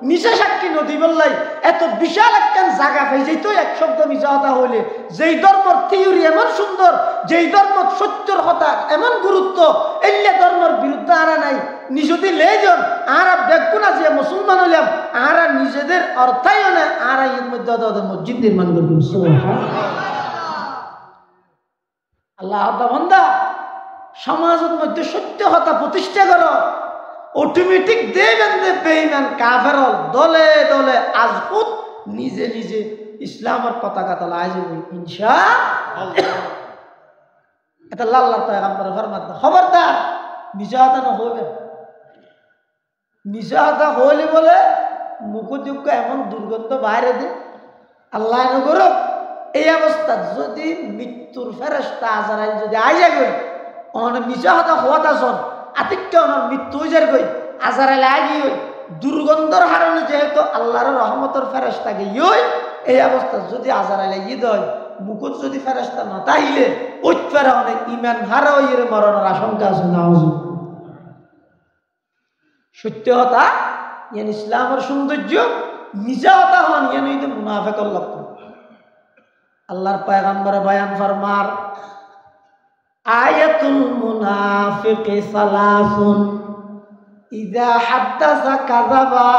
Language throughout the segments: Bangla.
মিশা সাক্ষী নদী বললাই এত বিশাল একটা জায়গা পাই যেত এক শব্দ মিশা কথা হইলে, যেই ধর্মর থিওরি এমন সুন্দর, যেই ধর্ম সত্যর কথা এমন গুরুত্ব, এলে ধর্মের বিরুদ্ধে আরা নাই। নিজদি লেজন আরা বেগুনা যে মুসলমান হইলাম, আরা নিজেদের অর্থায়নে আরা এর মধ্যে মসজিদ নির্মাণ করবেন। আল্লাহ বান্দা সমাজের মধ্যে সত্য কথা প্রতিষ্ঠা করো, অটোমেটিক দেবেন যে বেঈমান কাফের দলে দলে আজকুত নিজে নিজে ইসলামের পতাকা তলা আসবে ইনশাআল্লাহ। এটা আল্লাহর পয়গম্বরের ফরমান, খবরদার মিছা কথা না হবে। মিছা কথা হইলে বলে মুখযোগ্য এমন দুর্গন্ধ বাইরে দে, আল্লাহ নগর এই অবস্থা যদি মৃত্যুর ফেরেশতা আজরাইল যদি আইয়া গই অনে মিছা কথা হওয়াত আসন আতিক্য অনর মৃত্যু হয়ে যার গই আজরাইল আগি হই দুর্গন্ধর হারণে যেহেতু আল্লাহর রহমতের ফেরেশতা গই এই অবস্থা যদি আজরাইল আগি দয় মুকুট যদি ফেরেশতা না তাইলে ওই ফেরা অনেক ইমান হারা হইয়ের মরণের আশঙ্কা আছে। নাউজ সত্য কথা ইয়ান ইসলামের সৌন্দর্য, মিছা কথা হন ইয়ান হইতে মুনাফিকের লক্ষণ। আল্লাহর পয়গম্বরে বয়ান ফরমার আয়াতুল মুনাফিকি সালাসুন ইযা হাদাসা কাযাবা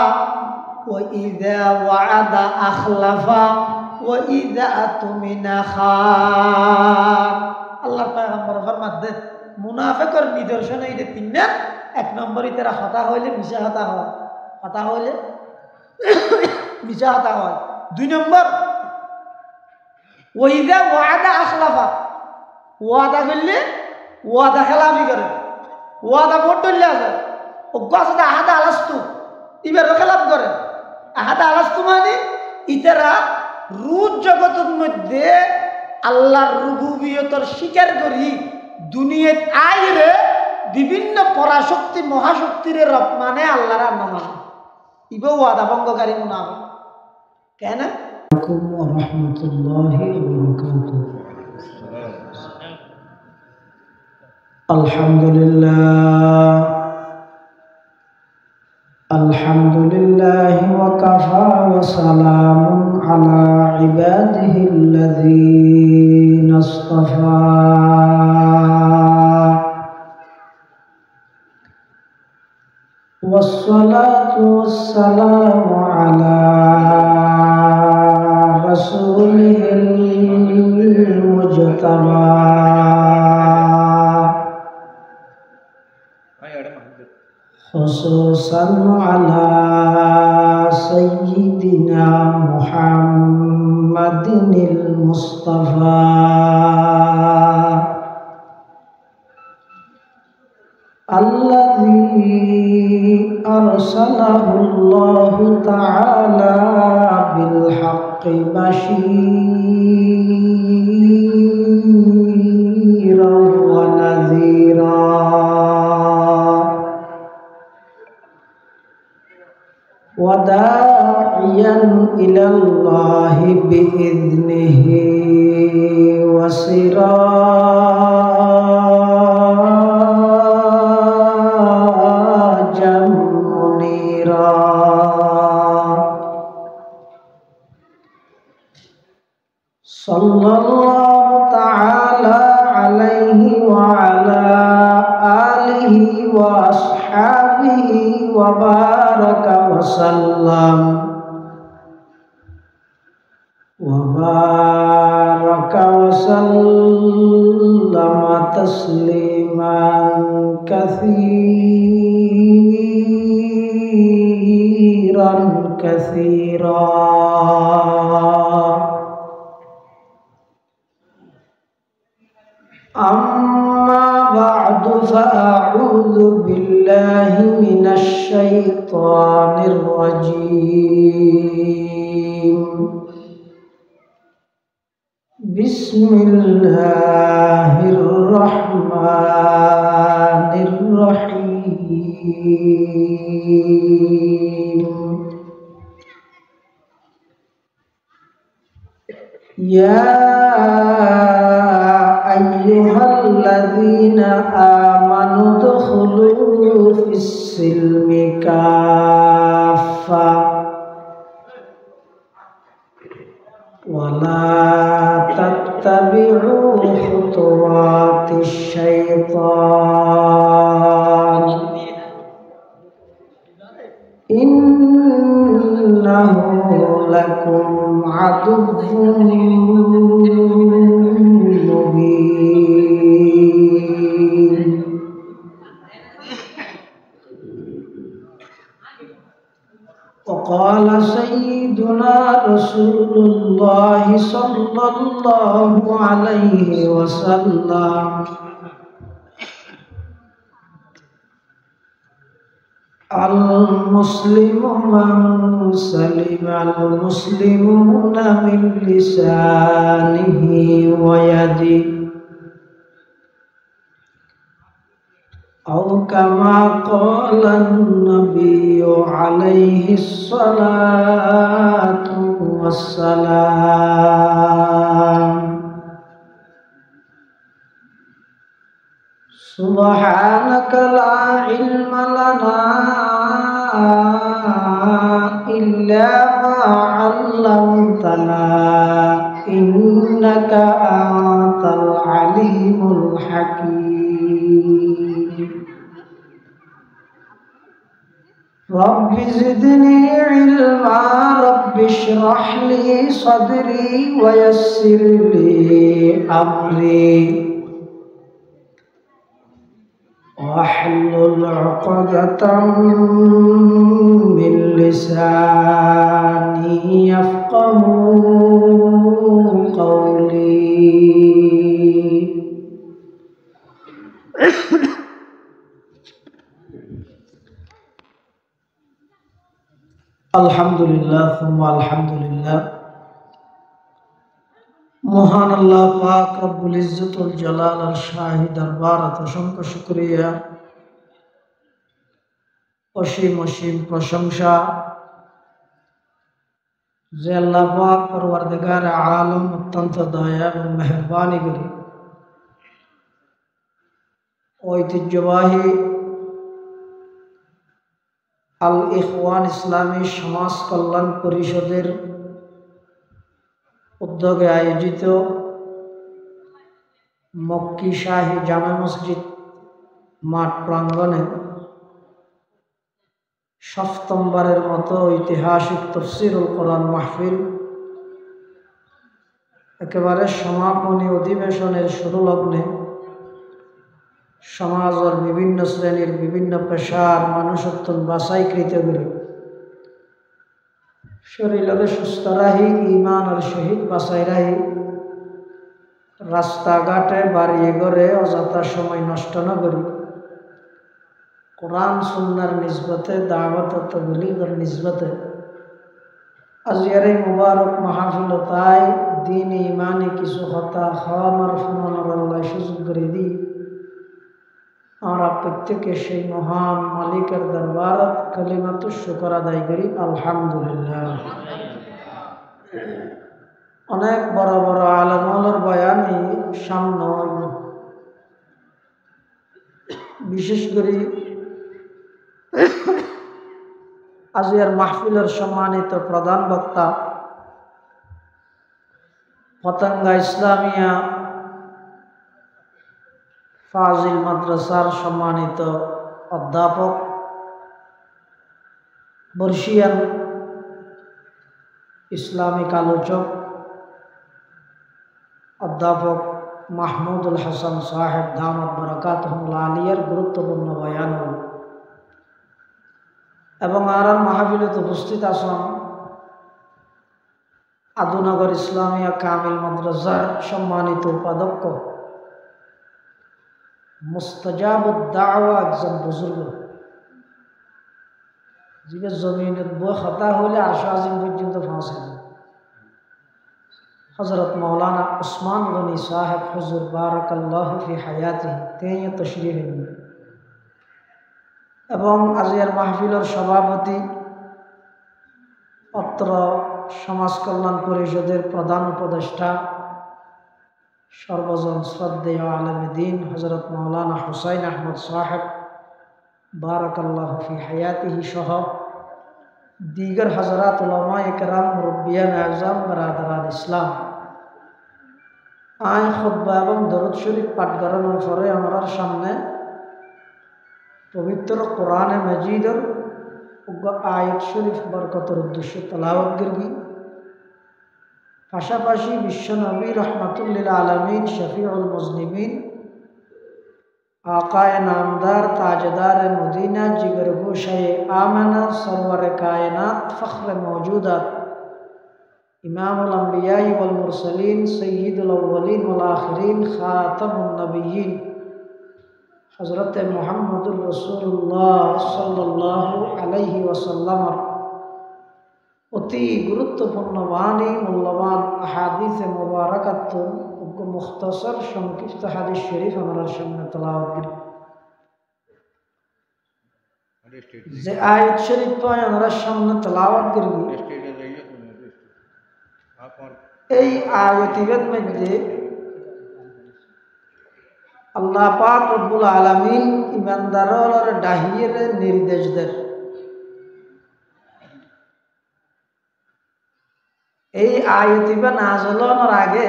ওয়া ইযা ওয়া'আদা আখলাফা ওয়া ইযা আতুমিনা খান। আল্লাহর পয়গম্বর ফরমাতে মুনাফিকের নিদর্শন এই তিনটা। এক নম্বরই তারা কথা হইলে মিছা কথা হয়, কথা হইলে মিছা কথা হয়। দুই নম্বর ওয়াইদা ওয়াদা আখলাফা, ওয়াদা করলে ওয়াদা খেলাফি করে, ওয়াদা ভোট ধরলে আছে অজ্ঞ আছে আহাদা আলাস্তু এবারও খেলাফ করে। আহাদা আলাস্তু মানে ইতারা রুদ জগতের মধ্যে আল্লাহর রুবুবিয়তের স্বীকার করি দুনিয়াত আইরে বিভিন্ন পরাশক্তি মহাশক্তির রব মানে আল্লাহর না মানে ইবো ওয়াদা ভঙ্গকারী মুনাফিক। কেন? আলহামদুলিল্লাহ ওয়া কাফা ওয়া সালামুন আলা ইবাদিহিল্লাযীনা ইসতাফা। والصلاة والسلام على رسوله المجتبى خصوصا على سيدنا محمد المصطفى الذي أرسله الله تعالى بالحق بشيرا ونذيرا وداعيا إلى الله بإذنه وسراجا منيرا. صلى الله تعالى عليه وعلى آله وأصحابه وبارك وسلم تسليما كثيرا. أما بعد فأعوذ بالله من الشيطان الرجيم. بسم الله الرحمن الرحيم. يا أيها الذين آمنوا ادخلوا في السلم كافة إنه لكم عدو مبين. وقال سيدنا رسول الله صلى الله عليه وسلم: المسلم من سلم المسلمون من لسانه ويده، أو كما قال النبي عليه الصلاة والسلام. سبحانك لا علم لنا إلا ما علمتنا إنك أنت العليم الحكيم. رب زدني علما رب اشرح لي صدري ويسر لي أمري واحلل عقدة من لساني يفقه قولي. আলহামদুলিল্লাহ সুম্মা আলহামদুলিল্লাহ। মহান আল্লাহ পাক রব্বুল ইজ্জতুল জালাল আর শাহী দরবারত অসংখ্য শুকরিয়া, অসীম অসীম প্রশংসা যে আল্লাহ পাক পরওয়ারদিগার আলম অত্যন্ত দয়া এবং মেহেরবানি করে ঐতিহ্যবাহী আল ইখওয়ান ইসলামী সমাজ কল্যাণ পরিষদের উদ্যোগে আয়োজিত মক্কি শাহী জামে মসজিদ মাঠ প্রাঙ্গণে সপ্তমবারের মতো ঐতিহাসিক তাফসীরুল কোরআন মাহফিল একেবারে সমাপনী অধিবেশনের শুরু লগ্নে সমাজের বিভিন্ন শ্রেণীর বিভিন্ন পেশার মানুষত্ব বাছাইকৃত করে শরীরে সুস্থ রাহি ইমান আর শহীদ বাছাই রাহি রাস্তাঘাটে বাড়িয়ে ঘরে অযথা সময় নষ্ট না করি কোরআন সুন্নাহর নিসবতে দাওয়াত ও তাবলীগের নিসবতে আজকের এই মুবারক মাহফিল তাই দ্বীন ইমানি কিছু কথা খামার ফুনানোর আল্লাহ সুযোগ করে দিই। আমরা প্রত্যেকে সেই মহান মালিকের দরবারত কালিমাতু শুকর আদায় করি আলহামদুলিল্লাহ। অনেক বড় বড় আলেমুলের বয়ানই সামনে বিশেষ করে আজকের মাহফিলের সম্মানিত প্রধান বক্তা পতঙ্গা ইসলামিয়া ফাজিল মাদ্রাসার সম্মানিত অধ্যাপক বর্ষিয়ান ইসলামিক আলোচক অধ্যাপক মাহমুদুল হাসান সাহেব দামাত বারাকাতুহুল আলিয়ার গুরুত্বপূর্ণ বয়ান এবং আর মাহফিলত উপস্থিত আছেন আদুনগর ইসলামিয়া কামিল মাদ্রাসার সম্মানিত উপাধ্যক্ষ মুস্তাজাবুদ দাওয়া একজন বুজুর্গ যিনি জমিনের বই খতা হইলে আরশ আজিম পর্যন্ত পৌঁছেন হযরত মাওলানা উসমান গনি সাহেব হুজুর বারাকাল্লাহু ফি হায়াতিহি তিনি তশরীফ এনেন এবং আজকের মাহফিলের সভাপতি অত্র সমাজ কল্যাণ পরিষদের প্রধান উপদেষ্টা সর্বজন শ্রদ্ধেয় আলেম দ্বীন হযরত মাওলানা হুসাইন আহমদ সাহেব বারাকাল্লাহু ফি হায়াতিহি সহ দিগর হযরত উলামায়ে কেরাম মুরব্বিয়ান আযম বারাদারান ইসলাম আয় খুতবা এবং দরুদ শরীফ পাঠ করানোর পরে আমার সামনে পবিত্র কোরআনে মজিদের আয়াত শরীফ বরকতের উদ্দেশ্যে তেলাওয়াত করবি। পাশাপাশি বিশ্বনবী রহমাতুল্লিল আলমিন শফিউল মুজনিমিন आकाए नामदार ताजदार मदीना जिगर गोशाए आमना सरवर कायनात फ़ख्र मौजूदात इमामुल अंबिया वल मुरसलीन सय्यिदुल अव्वलीन वल आखिरीन खातमुन नबिय्यीन हज़रत मुहम्मदुर रसूलुल्लाह सल्लल्लाहु अलैहि वसल्लम অতি গুরুত্বপূর্ণ বাণী মূল্যবান আহাদিসে মুবারাকাত মুখতাসর সংক্ষিপ্ত হাদিস শরীফ আমার সামনে তেলাওয়াত করি। যে আয়াত শরীফ পায় আমার সামনে তেলাওয়াত করি, এই আয়াতের মধ্যে আল্লাহ পাক রব্বুল আলামিন ইমানদারদের ডাহিয়ের নির্দেশ দেন। এই আয়াতিবা নাযিল হওয়ার আগে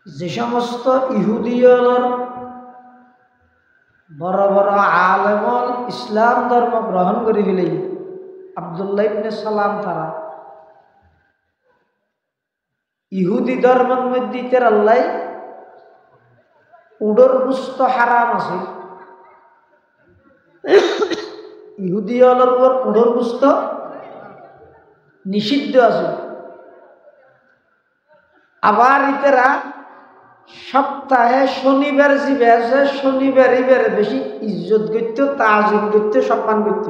যে সমস্ত ইহুদিয়র বড় বড় আলেমল ইসলাম ধর্ম গ্রহণ করে ফেলে আব্দুল্লাহ ইবনে সালাম তারা ইহুদি ধর্মের মধ্যে তের আল্লাহ উডর গুস্ত হারাম আছে, ইহুদিয়লের উপর উডর গুস্ত নিষিদ্ধ আছে। আবার ইতেরা সপ্তাহে শনিবার জিবে আছে, শনিবার ইবারে বেশি ইজ্জত করত, তাজিম করত, সম্মান করত।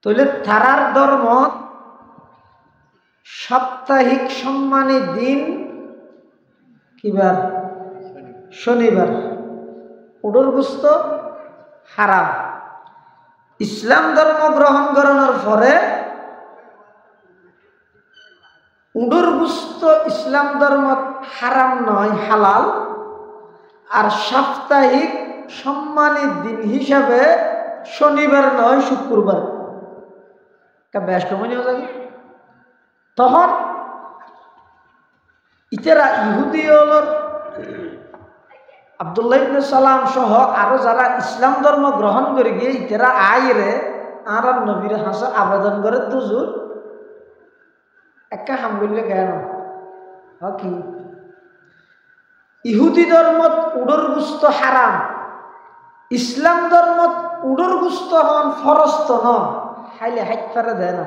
তাহলে তারার ধর্ম সাপ্তাহিক সম্মানী দিন কিবার শনিবার, উডর গুস্ত হারাম। ইসলাম ধর্ম গ্রহণ করানোর পরে উডর গুস্ত ইসলাম ধর্ম হারাম নয়, হালাল। আর সাপ্তাহিক সম্মানিত দিন হিসাবে শনিবার নয়, শুক্রবার ব্যস্ত মনে যাবে। তখন ইতেরা ইহুদি হল আব্দুল্লাহ ইবনে সালাম সহ আরো যারা ইসলাম ধর্ম গ্রহণ করে গিয়ে ইতেরা আইরে আর নবীর হাসা আবেদন করে দুজুর একটা হাম করলে কেন কি ইহুদি ধর্মত উডর গুস্ত হারাম, ইসলাম ধর্মত উডর গুস্ত হন ফরস্ত ন, খাইলে হাইট ফেরে দেয় না,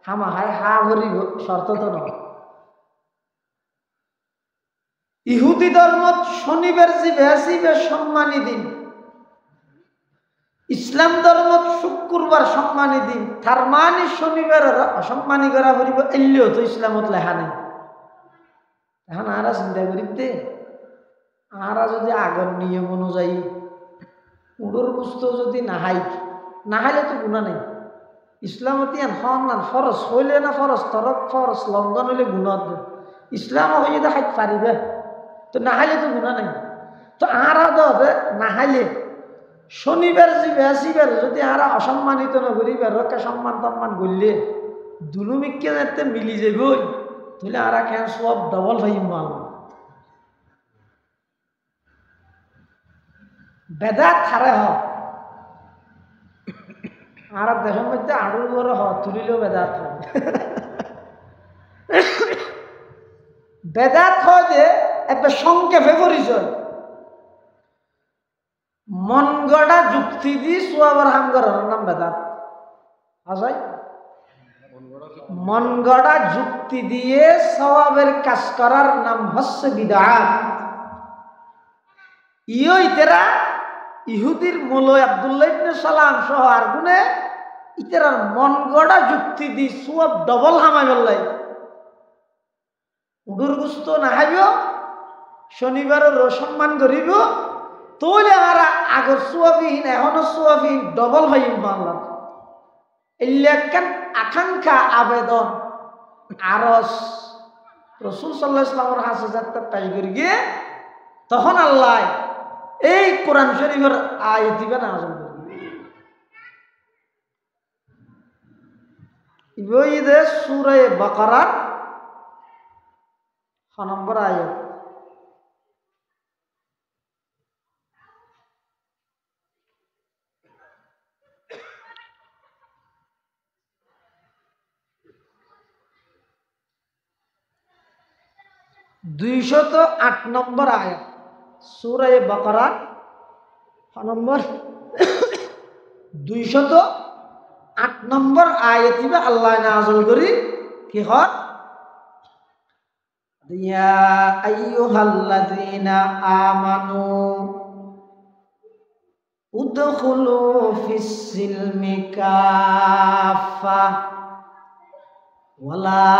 হামা হাই হা ভরিব শর্ত তো নয়। ইহুদি ধর্মত শনিবার জিবে আসিবে সম্মানী দিন, ইসলাম ধর্মত শুক্রবার সম্মানী দিন। তার মানে শনিবার অসম্মানী করা করিব এলেও তো ইসলামত লেখা নেই। এখন আরা চিন্তা করি দে, আরা যদি আগর নিয়ম অনুযায়ী উডর গুস্ত যদি নাহাইলে তো গুণা নেই। ইসলামত হন না ফরস হইলে না ফরস তরক ফরস লঙ্ঘন হইলে গুণা দে, ইসলাম হয়ে যদি হাইট পারিবে তো নাহাইলে তো গুণা নেই। তো আরা দে নাহাইলে শনিবার জিবে আসিবার যদি আরা অসম্মানিত না করিবার রকে সম্মান টম্মান করলে দুলুমিকে যাতে মিলি যাবে, তাহলে আরা কেন সব ডবল ভাই মাল বেদা থারে হ আর দেশের মধ্যে আড়ুর বড় হ তুলিলেও বেদাত হয়। বেদাত হয় যে একটা সংক্ষেপে পরিচয়, মন গড়া যুক্তি দি সোয়াবার হাম করার নাম বেদাত। আসাই মন গড়া যুক্তি দিয়ে সওয়াবের কাজ করার নাম হচ্ছে বিদআত। ইতেরা ইহুদির মূলয় আব্দুল্লাহ ইবনে সালাম সহ আর গুনে ইতেরার মন গড়া যুক্তি দি সোয়াব ডবল হামাই বললাই। উডুর গুস্ত না হাইব, শনিবারের সম্মান করিব, তাহলে আমরা আগর সোয়াবিহীন এখনো সোয়াবিহীন ডবল হইম বাংলা। এলাকান আকাঙ্ক্ষা আবেদন আরস রসুল সাল্লাল্লাহু আলাইহি ওয়াসাল্লামের হাসে যাত্রা পেশ করে গিয়ে তখন আল্লাহ এই কোরআন শরীফের আয়াত দিবে নাযিল করবে। ইবইদে সূরা বাকারার 6 নম্বর আয়াত। 208 নম্বর আয়াত সূরা বাকারা নম্বর 208 নম্বর আয়াতে আল্লাহ নাযিল করি কি হয় ইয়া আইয়ুহাল্লাযীনা আমানু উদখুলু ফিস-সিলমি কাফা ওয়ালা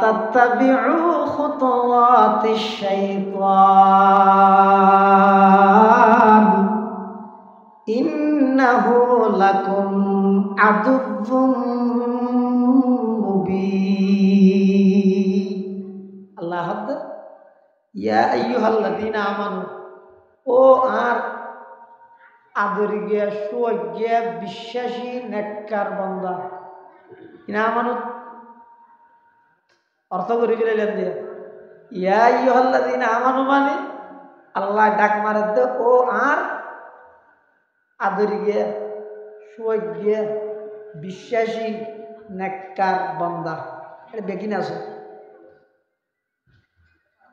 তাত্তাবিউ খুতুওয়াতিশ শাইতান ইন্নাহু লাকুম আদুউম মুবিন। আল্লাহ ইয়া আইয়ুহাল্লাযীনা আমানু ও আর আদরিয়া সুয়গিয়া বিশ্বাসী নেককার বান্দা ইনা আমানু অর্থ করে গেলেন দিয়ে ইয়া আইয়ুহাল্লাযীনা আমানু মানে আল্লাহ ডাক মারে দে ও আর আদরিয়া সুয়গিয়া বিশ্বাসী নেককার বান্দা এটা বেকিন আছে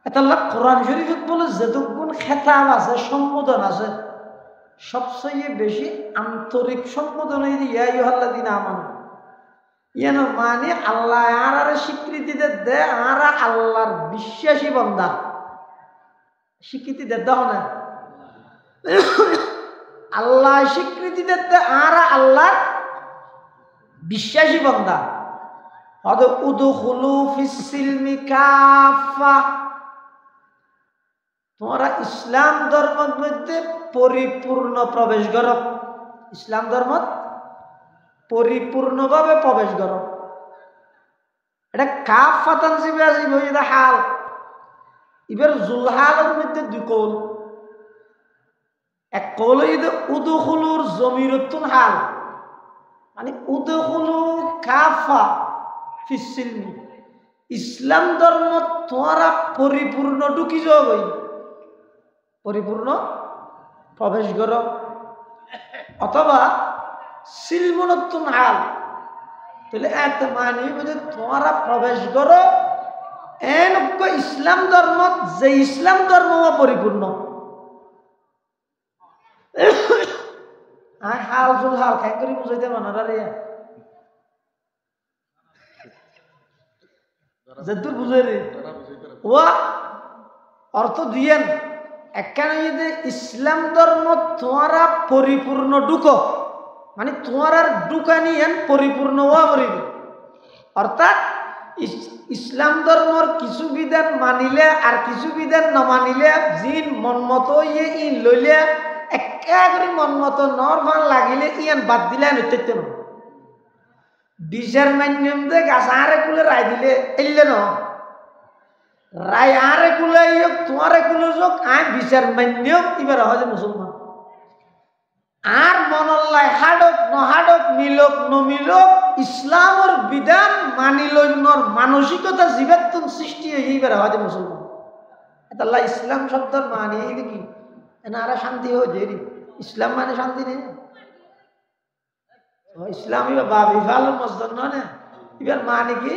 এটা আল্লাহ কোরআন শরীফত বলে যেটুকুন খেতাব আছে সম্বোধন আছে সবচেয়ে বেশি আন্তরিক সম্বোধন ইয়া আইয়ুহাল্লাযীনা আমানু ইয়ানো মানে আল্লাহ আর স্বীকৃতি দে আর আল্লাহর বিশ্বাসী বান্দা স্বীকৃতি দাও না আল্লাহ স্বীকৃতি দে আর আল্লাহর বিশ্বাসী বান্দা হদ উদখুলু ফিস-সিলমি কাফা তোমরা ইসলাম ধর্মের মধ্যে পরিপূর্ণ প্রবেশ করো ইসলাম ধর্ম পরিপূর্ণভাবে প্রবেশ করো এটা কাফাতান জিবাজি বইদা হাল এবার জুলহালের মধ্যে দুই কৌল এক কৌল ইদে উদখুলুর জমিরতুন হাল মানে উদখুলু কাফা ফিস-সিলমি ইসলাম ধর্ম তোমরা পরিপূর্ণ ঢুকি যাও পরিপূর্ণ প্রবেশ করো অথবা সিলমুনতুন হাল তাহলে এত মানে বুঝে তোমরা প্রবেশ করো এনক ইসলাম ধর্ম যে ইসলাম ধর্ম পরিপূর্ণ হাল জুল হাল খাই করে বুঝাইতে মনে রে যেদূর বুঝে রে ও অর্থ দিয়েন একখানে যদি ইসলাম ধর্ম তোমরা পরিপূর্ণ ঢুকো মানে তোমার ঢুকানি এন পরিপূর্ণ হওয়া পরিবে অর্থাৎ ইসলাম ধর্মর কিছু বিধান মানিলে আর কিছু বিধান না মানিলে জিন মনমতো ইয়ে ই লইলে একেবারে মনমতো নর ভাল লাগিলে ইয়ান বাদ দিলে নৃত্য ন বিচার মান্যম দে গাছ আরে কুলে রায় দিলে এলে ন রায় আরে কুলে তোমারে কুলে যোগ আয় বিচার মান্যম এবার হয় যে মুসলমান আর মনল্লাই হাডক নহাডক মিলক নমিলক ইসলামের বিধান মানিলন্যর মানসিকতা জীবাত্মন সৃষ্টি এইবার হয় মুসলমান এটা আল্লাহ ইসলাম শব্দের মানে এই কি এনারা শান্তি হয়ে যে ইসলাম মানে শান্তি নেই ইসলাম এবার বাবি ভাল মসদন নয় এবার মানে কি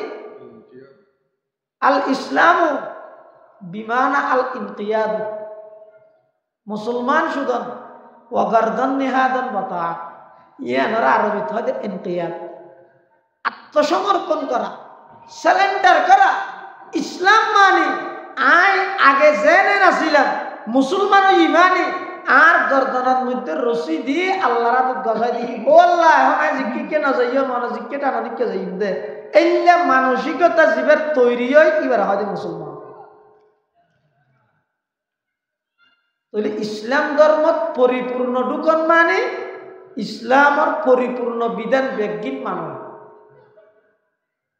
আল ইসলাম বিমানা আল ইনকিয়াদ মুসলমান সুদন ওয়াগারদান নিহাদান বাতা ইয়ানারা আরবিত হয় ইনকিয়াদ আত্মসমর্পণ করা সারেন্ডার করা ইসলাম মানে আই আগে জেনে নাছিলাম মুসলমান ইমানি আর গর্দনার মধ্যে রশি দিয়ে আল্লাহর হাতে গজাই দিই ও আল্লাহ এখন জিজ্ঞে না যাইও মানে জিজ্ঞে টানা দিকে যাই দে এইলা মানসিকতা জীবের তৈরি হয় এবার হয় মুসলমান তাহলে ইসলাম ধর্ম পরিপূর্ণ ঢুকন মানে ইসলামের পরিপূর্ণ বিধান ব্যক্তির মানুষ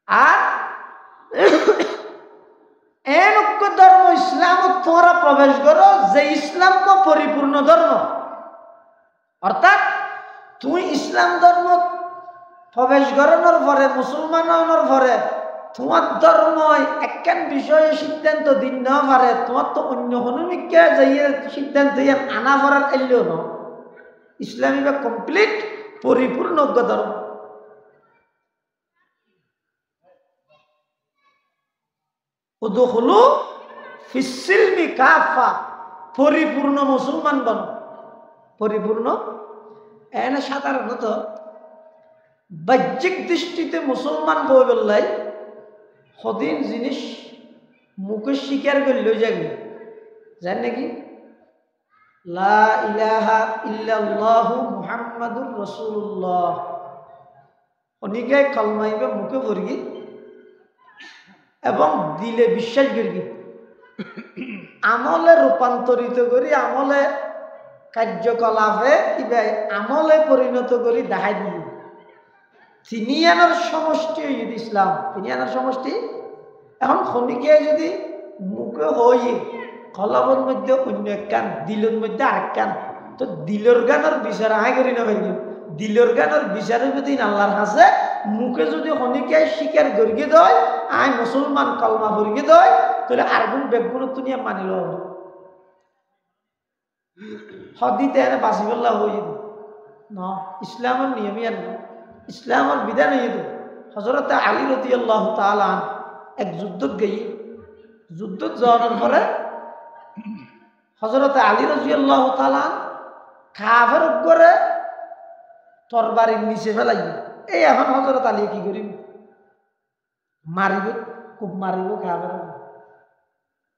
আর এনক্য ধর্ম ইসলাম তোমরা প্রবেশ করো যে ইসলাম পরিপূর্ণ ধর্ম অর্থাৎ তুই ইসলাম ধর্ম প্রবেশ করানোর পরে মুসলমান হওয়ার পরে তোমার ধর্ম একখান বিষয়ে সিদ্ধান্ত দিন না পারে তোমার তো অন্য হনুমিকা যাইয়ে সিদ্ধান্ত আনা করার এলেও ন ইসলামী বা কমপ্লিট পরিপূর্ণ ধর্ম উদখুলু ফিসিলমি কাফা, পরিপূর্ণ মুসলমান বন। পরিপূর্ণ এনে সাধারণত বাহ্যিক দৃষ্টিতে মুসলমান বই বললাই সদিন জিনিস মুখে স্বীকার করলেও যাবে জান নাকি লা ইলাহা ইল্লাল্লাহু মুহাম্মাদুর রাসূলুল্লাহ অনিকে কলমাইবে মুখে পড়ি এবং দিলে বিশ্বাস করি, আমলে রূপান্তরিত করি, আমলে কার্যকলাপে কিবা আমলে পরিণত করি দেখাই দিল। তিনি আনার সমষ্টি যদি ইসলাম, তিনি আনার সমষ্টি। এখন খনিকে যদি মুখে হই কলমের মধ্যে অন্য এক কান, দিলের মধ্যে আরেক কান, তো দিলের গানের বিচার আয় করি না ভাই। দিলের গানের বিচারের যদি আল্লাহর হাসে মুখে যদি খনিকে স্বীকার করিয়ে দেয় আয় মুসলমান কলমা করিয়ে দেয়, তাহলে আর কোন বেগুন তুমি মানিল হদিতে এনে বাঁচিবল্লা হয়ে যেত ন। ইসলামের নিয়মই আর না, ইসলামের বিধান হয়ে যেত। হজরতে আলী রাদিয়াল্লাহু তাআলা এক যুদ্ধত গিয়ে, যুদ্ধত যাওয়ার পরে হজরতে আলী রাদিয়াল্লাহু তাআলা কাফের উপরে তরবারির নিচে ফেলাই। এই এখন হজরত আলী কি করিব? মারিব, খুব মারিব কাফের।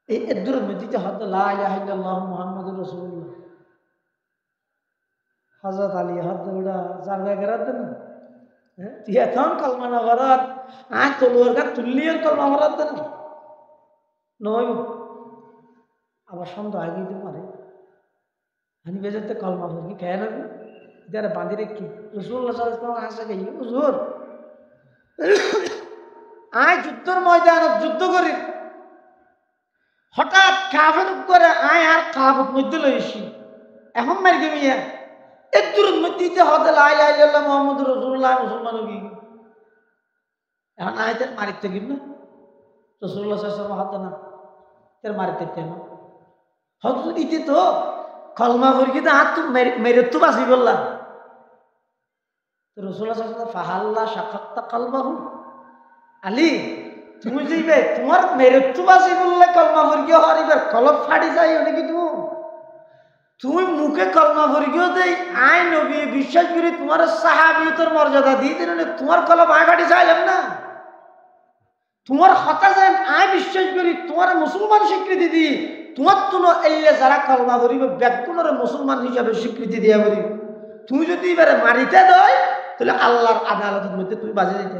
এই এদুর মধ্যে হয়তো লা ইলাহা ইল্লাল্লাহু মুহাম্মাদুর রাসূলুল্লাহ। হজরত আলী হয়তো ওটা জারগা গেরাত দেন তুই এখন কলমা না করার আয় তলুয়ার গা তুললি আর কলমা করার দেন নয়। আবার সন্দেহ আগে দিতে পারে হানি বেজাতে কলমা করবি খেয়ে নেবি যারা বাঁধি রেখি রাসূলুল্লাহ সাল্লাল্লাহু আলাইহি ওয়াসাল্লাম আসে গেই হুজুর আয় যুদ্ধের ময়দানে যুদ্ধ করি, হঠাৎ কাফের করে আয় আর কাফের মধ্যে লইছি এখন মারি দিবি এর দূরের মধ্যে হতে লা ইলাহা ইল্লাল্লাহ মুহাম্মাদুর রাসূলুল্লাহ মুসলমান হবি। এখন আয় তার মারিতে গিব না রাসূলুল্লাহ সাল্লাল্লাহু আলাইহি ওয়াসাল্লাম হাতে না তার মারিতে কেন হয়তো ইতে তো কলমা করি তো হাত তো মেরে তো বাঁচি বললাম। তো রাসূলুল্লাহ সাল্লাল্লাহু আলাইহি ওয়াসাল্লাম ফাহাল্লা শাকাক্তা কলবাহু, আলী তুমি যাইবে তোমার মেরে তো বাঁচি বললে কলমা করি হরিবার কলব ফাড়ি যায় নাকি তুমি মুখে কলমা করি দেই আয় নবী বিশ্বাস করি তোমার সাহাবিয়তের মর্যাদা দিয়ে দিন, তোমার কলম আয় ফাটি চাইলাম না, তোমার হতা যায় আয় বিশ্বাস করি তোমার মুসলমান স্বীকৃতি দিই, তোমার তো এলে যারা কলমা করিবে ব্যাকুণের মুসলমান হিসাবে স্বীকৃতি দিয়া করি। তুমি যদি এবারে মারিতে দেয় তাহলে আল্লাহর আদালতের মধ্যে তুমি বাজে যেতে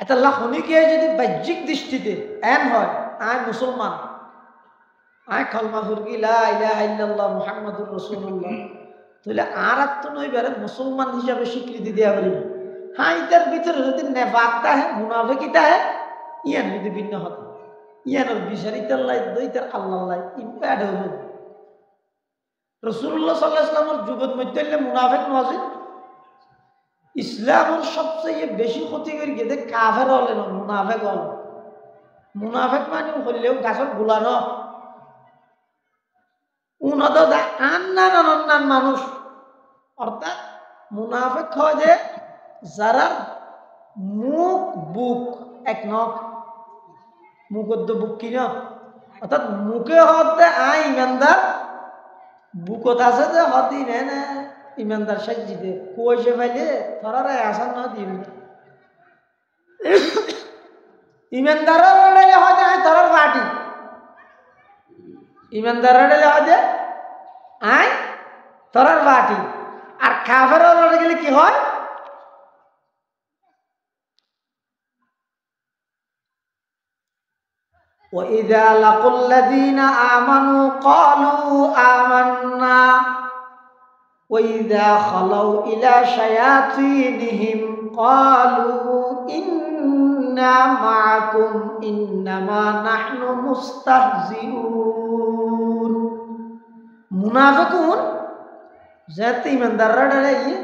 এটা লাখনিকে যদি বাহ্যিক দৃষ্টিতে এন হয় আয় মুসলমান আয় কলমা করি লা ইলাহা ইল্লাল্লাহ মুহাম্মাদুর রাসূলুল্লাহ, তাহলে আর তো নইবারে মুসলমান হিসাবে স্বীকৃতি দেওয়া করি। হ্যাঁ এটার ভিতরে যদি নেফাকটা হয় মুনাফিকিটা হয় ইয়ান যদি ভিন্ন হতো ইয়ানোর বিচারিতার লাই দইতার আল্লাহ লাই ইম্প্যাড হবে। রাসূলুল্লাহ সাল্লাল্লাহু আলাইহি ওয়াসাল্লামের যুগের মধ্যে মুনাফিক নয় ইসলামের সবচেয়ে বেশি ক্ষতি করে গেছে কাফের হলে না মুনাফিক হল। মুনাফিক মানে হইলেও গাছের গুলানো উন্নত আন্নান মানুষ, অর্থাৎ মুনাফিক হয় যে যারা মুখ বুক এক নখ মুখের তো বুক কিনা, অর্থাৎ মুখে হতে আয় ইমানদার বুকত আছে যে হতি নে ইমানদার সাজিদে কুয়াশে পাইলে থরারে আসান না দিন ইমানদারের লড়াইলে হতে আয় থরার পার্টি, ইমানদারের লড়াইলে হতে আয় থরার পার্টি। আর কাফের লড়াই গেলে কি হয় وَإِذَا لَقُوا الَّذِينَ آمَنُوا قَالُوا آمَنَّا وَإِذَا خَلَوْا إِلَى شَيَاطِينِهِمْ قَالُوا إِنَّا مَعَكُمْ إِنَّمَا نَحْنُ مُسْتَهْزِئُونَ। মুনাফিকুন যাতে ইমানদাররা ডরাইয়ে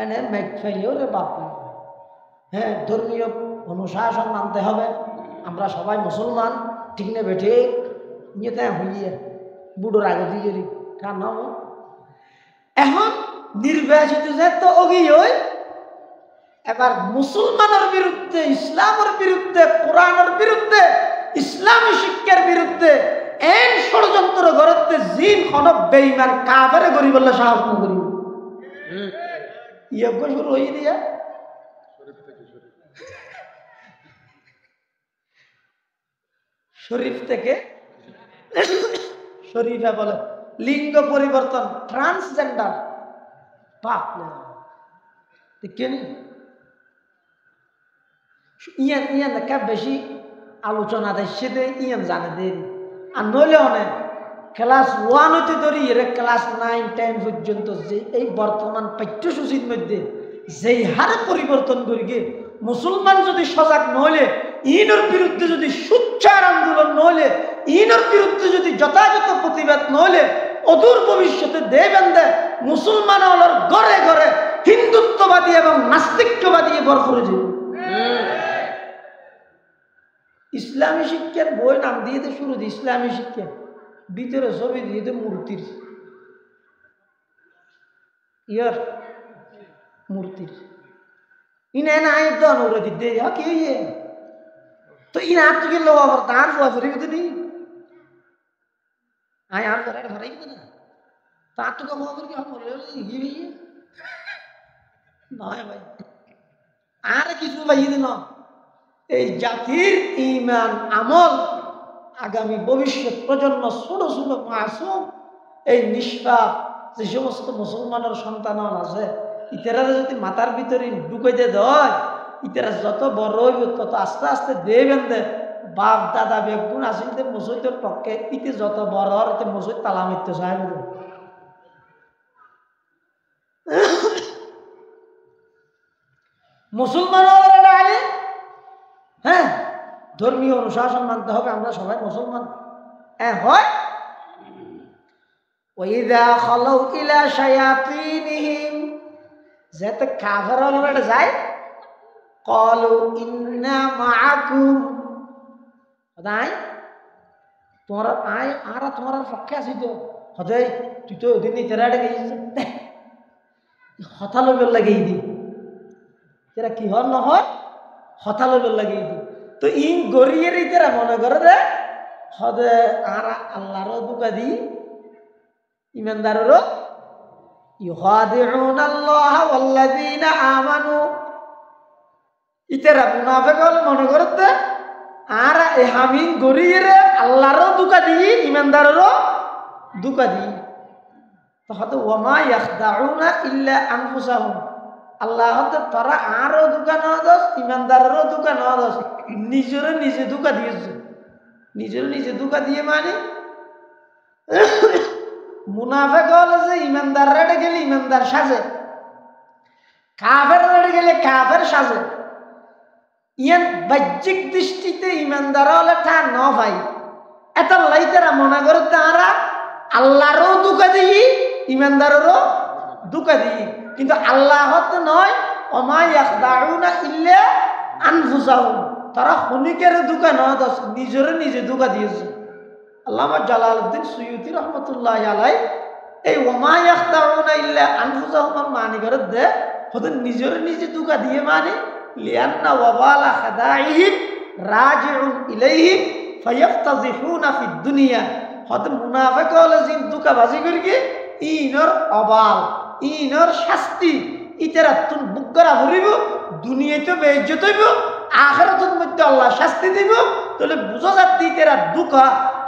এনে মেট ফেলিও রে বাপ, হ্যাঁ ধর্মীয় অনুশাসন মানতে হবে, আমরা সবাই মুসলমান ঠিক না বেঠে নিয়ে তাই হইয়ে বুড়োর আগতি গেলি কার নাম এখন নির্বাচিত যে তো অগি হই এবার মুসলমানের বিরুদ্ধে, ইসলামের বিরুদ্ধে, কোরআনের বিরুদ্ধে, ইসলামী শিক্ষার বিরুদ্ধে এন ষড়যন্ত্র করতে জিন খন বেঈমান কাফেরে গরি বললে সাহস না করি ইয়জ্ঞ শুরু হয়ে দিয়া শরীফ থেকে শরীফা বলে লিঙ্গ পরিবর্তন, ট্রান্সজেন্ডার। বাপ কেন ইয়ান ইয়ান একটা বেশি আলোচনা দেখছে দে, ইয়ান জানে দেন। আর নইলে অনেক ক্লাস 1 হইতে ধরি এর ক্লাস 9, 10 পর্যন্ত যে এই বর্তমান পাঠ্যসূচির মধ্যে যেই হারে পরিবর্তন করি গে, মুসলমান যদি সজাগ নইলে, ইনের বিরুদ্ধে যদি সুচ্চার আন্দোলন নইলে, ইনের বিরুদ্ধে যদি যথাযথ প্রতিবাদ নইলে, অদূর ভবিষ্যতে দেবেন দে মুসলমান হলোর ঘরে ঘরে হিন্দুত্ববাদী এবং নাস্তিকবাদী ভরপুর যাবে। ইসলামী শিক্ষার বই নাম দিয়ে শুরু দিয়ে ইসলামী শিক্ষা, ভিতরে ছবি দিয়ে মূর্তির, ইয়ার মূর্তির ইনা না আয় তো অনুরোধ দে কি হইয়ে তো ইনা আপ থেকে লো আবার তার ফুয়া ফিরে গেতে নি আয় আর করে ভরাই গেতে না তার তো কম হবে কি हम বলে কি হইয়ে নয় ভাই আর কিছু ভাই দিন এই জাতির ঈমান আমল আগামী ভবিষ্যৎ প্রজন্ম ছোট ছোট মাসুম এই নিষ্পাপ যে সমস্ত মুসলমানের সন্তান আছে, ইতারা যদি মাথার ভিতরে ঢুকাইতে দেয়, ইতারা যত বড় হইব তত আস্তে আস্তে দেবেন দে বাপ দাদা বেগুন আসিতে মসজিদের পক্ষে ইতে যত বড় হতে মসজিদ তালা মিত্য সাহেব মুসলমান আগে হ্যাঁ ধর্মীয় অনুশাসন মানতে হবে, আমরা সবাই মুসলমান হয়। ওয়াইদা খালাউ ইলা শায়াতিনহিম যেতে কাফের অলরেডি যায় ক্বালু ইন্না মাআকুম দাই তোমরা আয় আর তোমার পক্ষে আছি তো হদে তুই তো ওদিন তেরাড়ে গেছিস হতালবের লাগিয়ে দি তেরা কি হর না হয় হতালবের লাগিয়ে দি তো ইন গড়িয়ে তেরা মনে করে রে হদে আর আল্লাহরও দুকা দি ইমানদারেরও ইউখাদিউনাল্লাহ ওয়াল্লাযীনা আমানু ইতেরা মুনাফিক হল মনে করতে আর হামিন গড়িয়ে রে আল্লাহরও দুকা দি ইমানদারেরও দুকা দি তো হয়তো ওয়ামা ইয়াখদাউনা ইল্লা আনফুসাহুম আল্লাহ হতে তারা আরও দুকা না দোষ ইমানদারেরও দুকা না দোষ নিজেরও নিজে দুকা দিয়েছে, নিজেরও নিজে দুকা দিয়ে মানে মুনাফিক হলে যে ইমানদার রেডে গেলে ইমানদার সাজে, কাফের রেডে গেলে কাফের সাজে। ইয়ান বাহ্যিক দৃষ্টিতে ইমানদার হলে তা ন ভাই এত লাইতেরা মনে করে তারা আল্লাহরও দুকা দিই ইমানদারেরও দুকা দিই, কিন্তু আল্লাহ হতে নয় ওমা ইয়াখদাউনা ইল্লা আনফুসাহুম তারা খনিকের দুকা ন দোষ নিজের নিজে দুকা দিয়েছে। আল্লামা জালালউদ্দিন সুয়ুতি রহমতুল্লাহ আলাইহি এই ওমা ইয়াখদাউনা ইল্লা আনফুসাহুম মানে করে দে ওদের নিজের নিজে দুকা দিয়ে মানে লিআন্না ওয়াবালা খাদাইহিম রাজিউন ইলাইহিম ফায়াফতাজিহুনা ফিদ দুনিয়া হতে মুনাফিক হলে জিন দুকাবাজি করি কি ইনর অবাল ইনর শাস্তি ইতারা তুন বুকরা হরিব দুনিয়াতে বেইজ্জত হইব আখিরাতের মধ্যে আল্লাহ শাস্তি দিব। তাহলে বুঝা যাচ্ছে ইতারা দুকা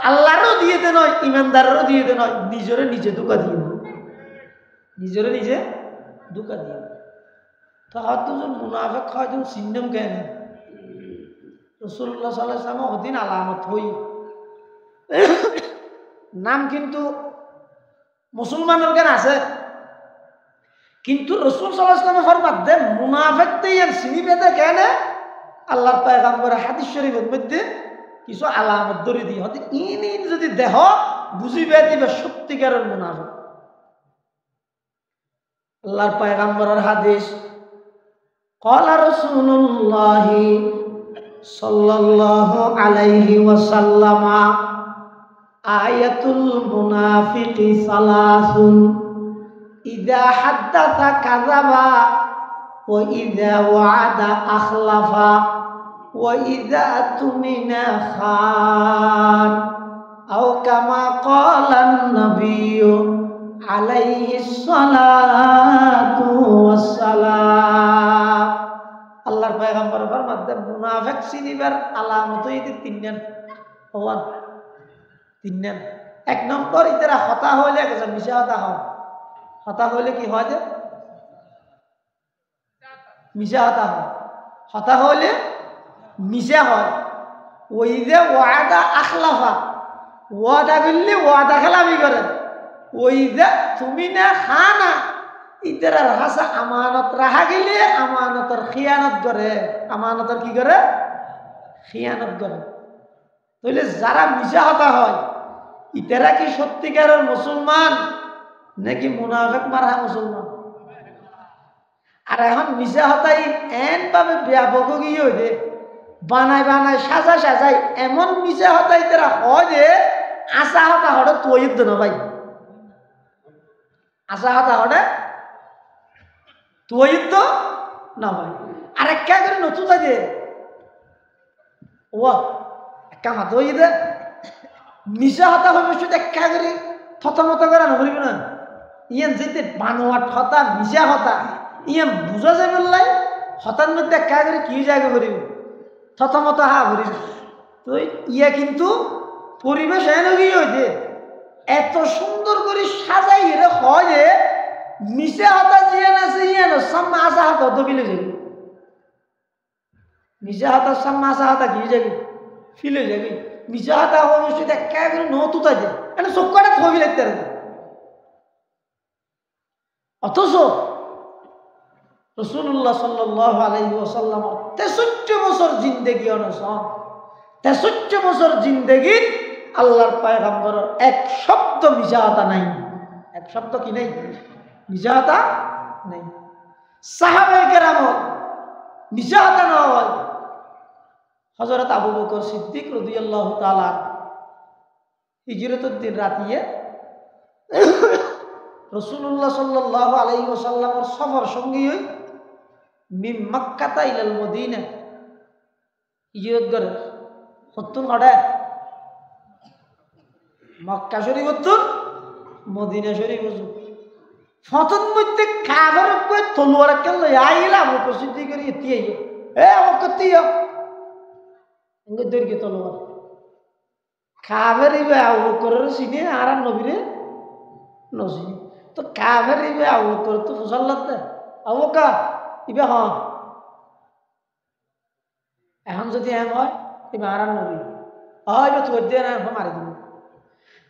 আল্লাহরও দিয়ে দে নয় ইমানদারেরও দিয়ে দে নয় নিজেরে নিজে দুকা দিয়ে নিজেরে নিজে দুকা দিয়ে তো হয়তো মুনাফিক হয়তো সিন্নম কেন রাসূলুল্লাহ সাল্লাল্লাহু আলাইহি ওয়াসাল্লাম ওদিন আলামত হই নাম কিন্তু মুসলমানের কেন আছে, কিন্তু রাসূল সাল্লাল্লাহু আলাইহি ওয়াসাল্লাম ফরমাত দে মুনাফিক দেন চিনি পেতে কেন আল্লাহর পয়গম্বর হাদিস শরীফের মধ্যে কিছু আলামত ধরে দিয়ে হতে ইন যদি দেহ বুঝিবে দিবে সত্যিকারের মুনাফিক। আল্লাহর পয়গম্বরের হাদিস ক্বালা রাসূলুল্লাহ সাল্লাল্লাহু আলাইহি ওয়াসাল্লাম আয়াতুল মুনাফিকি সালাসুন ইযা হাদ্দাসা কাযাবা وإذا وعد أخلف وإذا اؤتمن خان أو كما قال النبي عليه الصلاة والسلام আল্লাহর পয়গম্বর ফরমাতে মুনাফিক চিনিবার আলামত হইতে তিনজন হওয়ান তিনজন এক নম্বর ইতারা হতা হইলে গেছে মিশা হতা হয় হতা হইলে কি হয় যে মিশা হতা হয় হতা হইলে মিশা হয় ওই যে ওয়াদা আখলাফা ওয়াদা করলে ওয়াদা খেলামি করে ওই যে তুমি না খানা ইতারার হাসা আমানত রাখা গেলে আমানতের খিয়ানত করে আমানতের কি করে খিয়ানত করে তাহলে যারা মিশা হতা হয় ইতারা কি সত্যিকারের মুসলমান নাকি মুনাফিক মারা মুসলমান আর এখন মিশা হতাই এন ভাবে ব্যাপক গিয়ে হইতে বানায় বানায় সাজা সাজাই এমন মিশা হতাই তারা হয় যে আশা হতা হঠাৎ তৈরি না ভাই আশা হতা হঠাৎ তৈরি তো না ভাই আর একটা করে নতুন আছে ও একটা হাত হয়ে দে মিশা হতা হবে শুধু একটা করে থতমত করে না বলবি না ইয়ান যেতে বানোয়াট হতা মিশা হতা ইয়ান বুঝা যাবে লাই হতার মধ্যে একটা করে কি জায়গা করিব থতমত হা করিব তো ইয়া কিন্তু পরিবেশ এন গিয়ে হইতে এত সুন্দর করে সাজাই এর হয় যে মিশা হতা জিয়ান আছে ইয়ান সামনে আসা হাত দবিলে যাবে মিশা হতার সামনে আসা হাতা কি যাবে ফিলে যাবে মিশা হতা অবশ্যই একটা করে নতুন আছে এটা চোখটা ছবি লাগতে পারে অথচ রাসূলুল্লাহ সাল্লাল্লাহু আলাইহি ওয়াসাল্লাম 63 বছর জিন্দেগি অনুসরণ 63 বছর জিন্দেগি আল্লাহর পয়গম্বরের এক শব্দ মিশা হতা নাই এক শব্দ কি নাই মিশা হতা নাই সাহাবায়ে কেরাম মিশা হতা না হয় হযরত আবু বকর সিদ্দিক রাদিয়াল্লাহু তাআলা হিজরতের দিন রাতিয়ে রাসূলুল্লাহ সাল্লাল্লাহু আলাইহি ওয়াসাল্লামের সফর সঙ্গী হই মিন মক্কা ইলাল মদিনা হিজরত করে হত্তুন কড়া মক্কা শরীফ হত্তুন মদিনা শরীফ হত্তুন ফতন মধ্যে কাফের কই তলোয়ার কেন আইলা আবু বকর সিদ্দিক করি এতিয়ে আবু বকর তিও এঙ্গে দরকে তলোয়ার কাফের ইবে আবু বকরের সিনে আর নবীরে নসিনি তো কাফের ইবে আবু বকর তো ফুসাল্লাতে আবু বকর ইবে হ এখন যদি এম হয় ইবে আর নবী হয় ইবে তোর দিয়ে না মারি দিব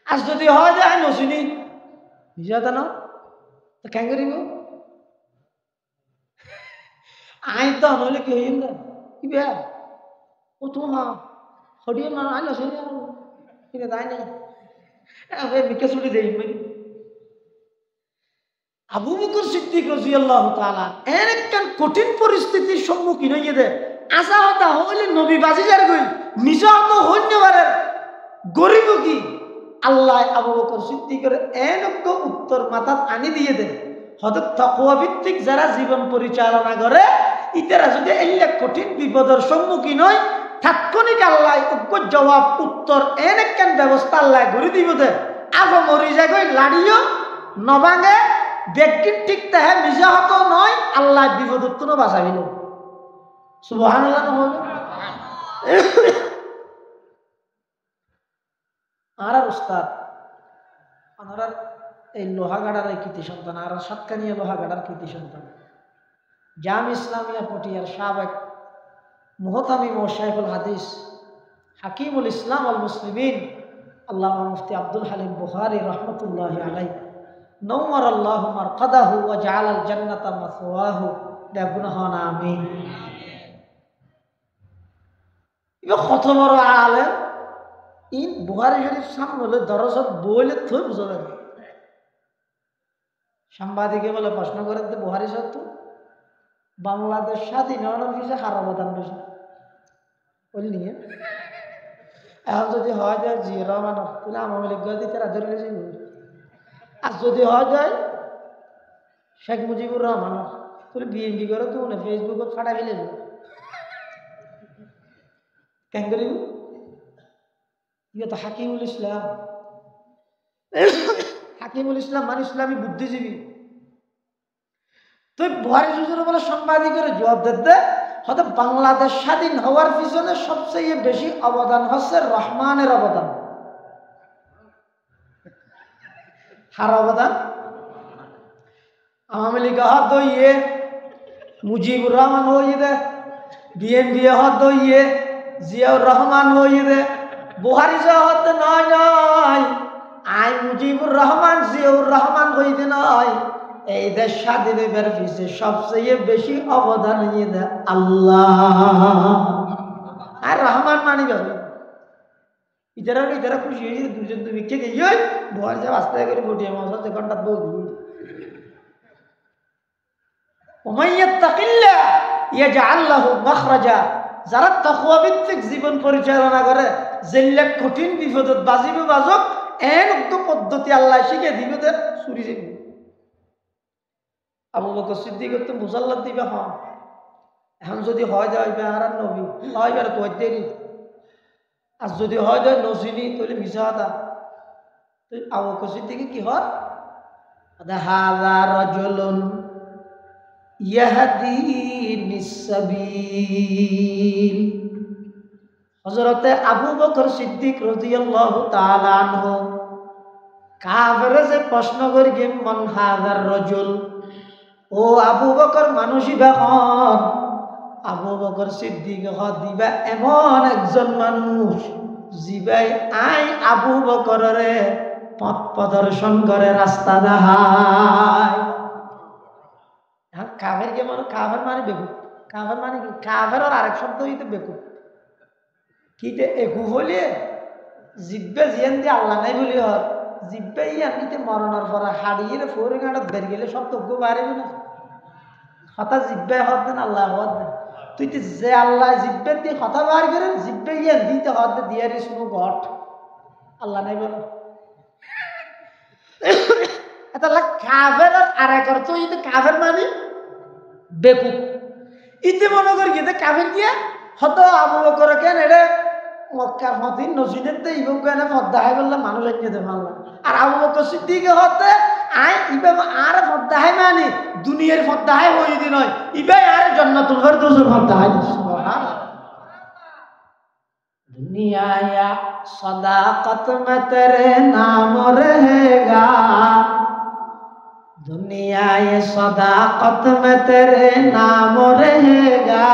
আজ যদি হয় যে আমি নসিনি নিজে না তো কেন করিব আই তো নইলে কি হইম না ইবে ও তো হ্যাঁ হডিয়ে না আইলো সে এটা তাই নাই এ বিকে ছুটি দেই মানে আবু বকর সিদ্দিক রাদিয়াল্লাহু তাআলা এর একটা কঠিন পরিস্থিতির সম্মুখীন হইয়ে দে আশা হতা হইলে নবী বাজিজার কই নিজা তো হইনে পারে গরিব কি আল্লাহ আবু বকর সিদ্দিকের এনক উত্তর মাথাত আনি দিয়ে দে হযরত তাকওয়া ভিত্তিক যারা জীবন পরিচালনা করে ইতারা যদি এই কঠিন বিপদের সম্মুখীন হয় তাৎক্ষণিক আল্লাহ উগ্র জবাব উত্তর এনে কেন ব্যবস্থা আল্লাহ ঘুরে দিব দে আগ মরি যায় লাড়িও নবাঙে ব্যক্তি ঠিক তাহে নিজা হতো নয় আল্লাহ বিপদ উত্তর বাঁচাবিল সুবহানাল্লাহ আর উস্তাদ আমরা এই লোহাগাড়ার কৃতি সন্তান আর সাতকানিয়া লোহাগাড়ার কৃতি সন্তান জাম ইসলামিয়া পটিয়ার সাবেক মুহতামিম ও শাইখুল হাদিস হাকিমুল ইসলাম আল মুসলিমিন আল্লামা মুফতি আব্দুল হালিম বুখারী রাহমাতুল্লাহি আলাইহি নওয়ার আল্লাহু মারকাদাহু ওয়া জাআলাল জান্নাতা মাসওয়াহু দাবুনহনা আমিন ইবে কত বড় আলেম ইন বুখারী শরীফ সামনে দরজত বইলে থই বুঝা যায় সাংবাদিকে বলে প্রশ্ন করেন তো বুখারী সত্য বাংলাদেশ স্বাধীন হওয়ার অফিসে হারাবদান বেশি বলি নিয়ে এখন যদি হয় যায় জিয়া রহমান তাহলে আওয়ামী লীগ দিতে ধরে গেছে আর যদি হয় যায় শেখ মুজিবুর রহমান তোর বিএনপি করে তো না ফেসবুকত ফাটা ফেলে কেন করি ইয়ে তো হাকিমুল ইসলাম হাকিমুল ইসলাম মানে ইসলামী বুদ্ধিজীবী তুই বুহারি হুজুর বলে সাংবাদিকের জবাব দিতে হয়তো বাংলাদেশ স্বাধীন হওয়ার পিছনে সবচেয়ে বেশি অবদান হচ্ছে রহমানের অবদান হার অবদান আওয়ামী লীগ হদ ইয়ে মুজিবুর রহমান হইয়ে দে বিএনপি হদ ইয়ে জিয়াউর রহমান হইয়ে দে বুহারি হদ নয় নয় আই মুজিবুর রহমান জিয়াউর রহমান হইতে নয় এই দেশ স্বাধীনের পিছে সবচেয়ে বেশি অবদান হইয়ে দে আল্লাহ আর রহমান মানি যাবে ইতারা খুশি হয়েছে দুজন তুমি কে গিয়ে বুহারি সাহেব আস্তে করে বটিয়ে মজা যে ঘন্টা বউ যারা তাকওয়া ভিত্তিক জীবন পরিচালনা করে যেগুলা কঠিন বিপদত বাজিবে বাজক একদম পদ্ধতি আল্লাহ শিখে দিবে চুরি যাবে আবু বকর সিদ্দিক তো মুসাল্লাত দিবে হ্যাঁ এখন যদি হয় যায় আর নবী হয় বেড়া তো দেরি আর যদি হয় যায় নসিনি তাহলে মিশা হাতা আবু বকর সিদ্দিকে কি হয় হাযা রাজুলুন ইয়াহদিনিস সাবিল হযরত আবু বকর সিদ্দিক রাদিয়াল্লাহু তাআলা আনহু কাফেরে যে প্রশ্ন করি যে মান হাযার রাজুল ও আবু বকর মানুষই বেখন আবু বকর সিদ্দিক দিবা এমন একজন মানুষ জিবাই আই আবু বকরের পথ প্রদর্শন করে রাস্তা দেখায় কাফের কে মানে কাফের মানে বেকুব কাফের মানে কি কাফের আর আরেক শব্দ হইতে বেকুব কিতে একু হলে জিব্বে জিয়ান দিয়ে আল্লাহ নাই বলি হর জিব্বে ইয়ানিতে মরণের পর হাড়িয়ে ফোরে গাঁটত বের গেলে সব তজ্ঞ বাড়িবে না হঠাৎ জিব্বে হত দেন আল্লাহ হত দেন তুই তো যে আল্লাহ জিব্বে দিয়ে কথা বার করেন জিব্বে ইয়ান দিতে হত দিয়ে শুনো ঘট আল্লাহ নাই বলো তাহলে কাফের আর এক অর্থ ইতে কাফের মানে বেকুব ইতে মনে করি গিয়ে কাফের গিয়া হয়তো আবু বকর কেন এটা মক্কার মতিন নসিদের তো ইবম কেন পদ্মা হাই বললে মানুষ যেতে পারলাম আর আবু বকর সিদ্দিকে হতে আই ইবে আর পদ্মা হাই মানে দুনিয়ার পদ্মা হাই হই দি নয় ইবে আর জান্নাতুল ফেরদৌসের পদ্মা হাই সুবহানাল্লাহ दुनिया या सदाकत में तेरे नाम रहेगा दुनिया ये सदाकत में तेरे नाम रहेगा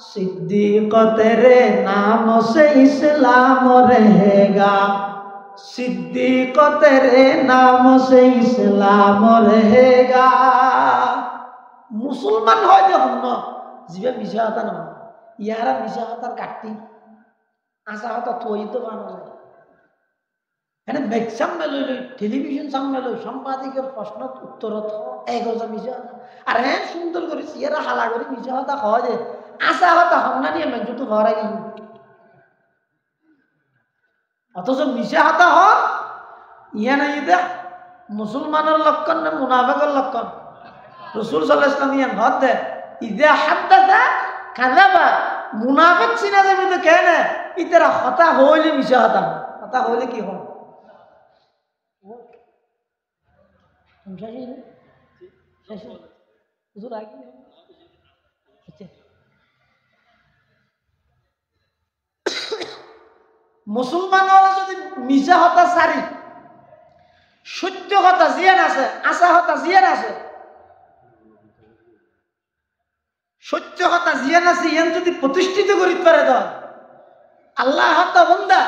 सिद्दीक तेरे नाम से इस्लाम रहेगा सिद्दीक तेरे नाम से इस्लाम रहेगा मुसलमान হয় যখন না জিবে মিশা হতা না ইয়ারা মিশা হতার কাটতি আশা হতা থই তো বানানো যায় এনে মেক সামনে লই টেলিভিশন সামনে লই সাংবাদিকের প্রশ্ন উত্তরত এক হাজার মিশা আর হ্যাঁ সুন্দর করে ইয়ারা হালা করে মিশা হতা হয় যে আশা হতা হন্না নিয়ে মেজু তো ভরা গেল অথচ মিশা হতা হ ইয়া নাই দে মুসলমানের লক্ষণ না মুনাফিকের লক্ষণ রাসূল সাল্লাল্লাহু আলাইহি ওয়াসাল্লাম ইয়ান হদ দে ইযা হাদাসা কাযাবা মুনাফিক সিনা যাবে তো কেন ইতারা হতা হইলে মিশা হতা হতা হইলে কি হয় মুসলমান যদি মিশা হতা সারি সত্য কথা জিয়ান আছে আশা হতা জিয়ান আছে সত্য কথা জিয়ান আছে ইয়ান যদি প্রতিষ্ঠিত করিতে পারে তো আল্লাহ হতা বন্দা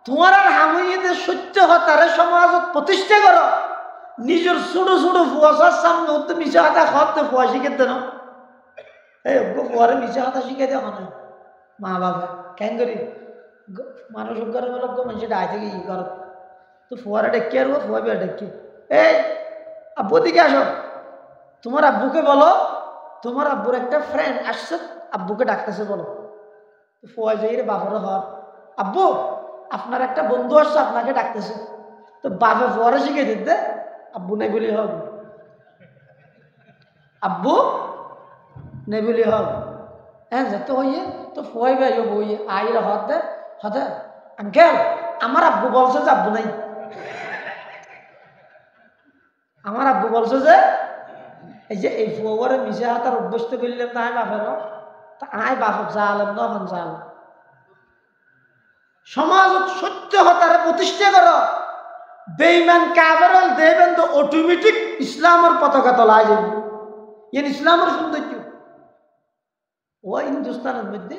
তোমার আর হামিয়ে সত্য হতারে সমাজত প্রতিষ্ঠা করো নিজের ছোট ছোট ফুয়াশার সামনে তো মিশা হতা খাওয়াতে ফুয়া শিখেতে না এই ফুয়ারে মিশা হতা শিখে দেখো না মা বাবা কেন করি মানুষ ঘরে বলো মানুষ ডাই থেকে ই কর তো ফুয়ারে ডেকে আর ফুয়া বিয়া ডেকে এই আব্বু দিকে আসো তোমার আব্বুকে বলো তোমার আব্বুর একটা ফ্রেন্ড আসছে আব্বুকে ডাকতেছে বলো তো ফুয়া যাই রে বাপরে হর আব্বু আপনার একটা বন্ধু আসছে আপনাকে ডাকতেছে তো বাপে ফুয়ারে শিখে দিতে আব্বু নাই বলি হবে আব্বু নেবুলি হল হ্যাঁ যেতে হইয়ে তো ফুয়াই ভাই বইয়ে আইরা হতে হতে আঙ্কেল আমার আব্বু বলছে যে আব্বু নাই আমার আব্বু বলছে যে এই যে এই ফুয়ারে মিশে হাতার অভ্যস্ত করলাম না আমি বাপের তা আয় বাপ জালেম নখন জাল সমাজ সত্য হতারে প্রতিষ্ঠা করো বেঈমান কাফের দেবেন তো অটোমেটিক ইসলামের পতাকা তলায় যাবে এর ইসলামের সৌন্দর্য ও হিন্দুস্তানের মধ্যে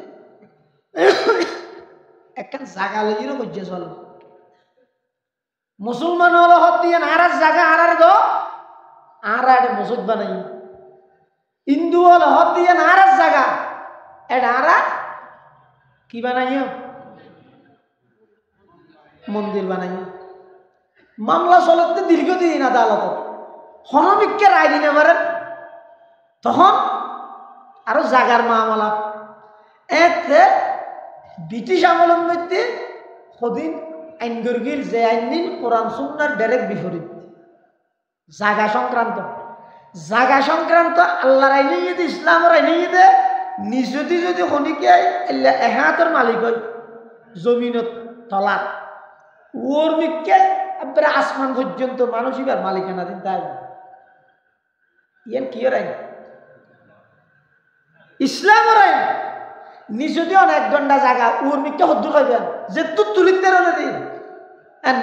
একটা জায়গা লইয়েরও বজ্জে চলে মুসলমান হলো হত দিয়ে আর জায়গা আর দো আর একটা মসজিদ বানাই হিন্দু হলো হত দিয়ে আর জায়গা এটা আর কি বানাইও মন্দির বানাইও মামলা চলতে দীর্ঘদিন আদালত হনমিককে রায় দিতে পারেন তখন আরো জাগার মামলা এতে ব্রিটিশ আমলের মধ্যে সদিন আইন গর্গির যে আইন কোরআন সুন্নার ডাইরেক্ট বিপরীত জাগা সংক্রান্ত আল্লাহর আইনে যদি ইসলামের আইনে যদি নিজতি যদি শনিকে এহাতের মালিক হয় জমিনত তলাত ওর মিককে একবারে আসমান পর্যন্ত মানুষ এবার মালিকানা দিন তাই ইয়ান কি আইন ইসলামের আইন নিজে অনেক ঘন্টা জায়গা ওর মিককে হদ্দু খাইবেন যে তুই তুলিতে দিন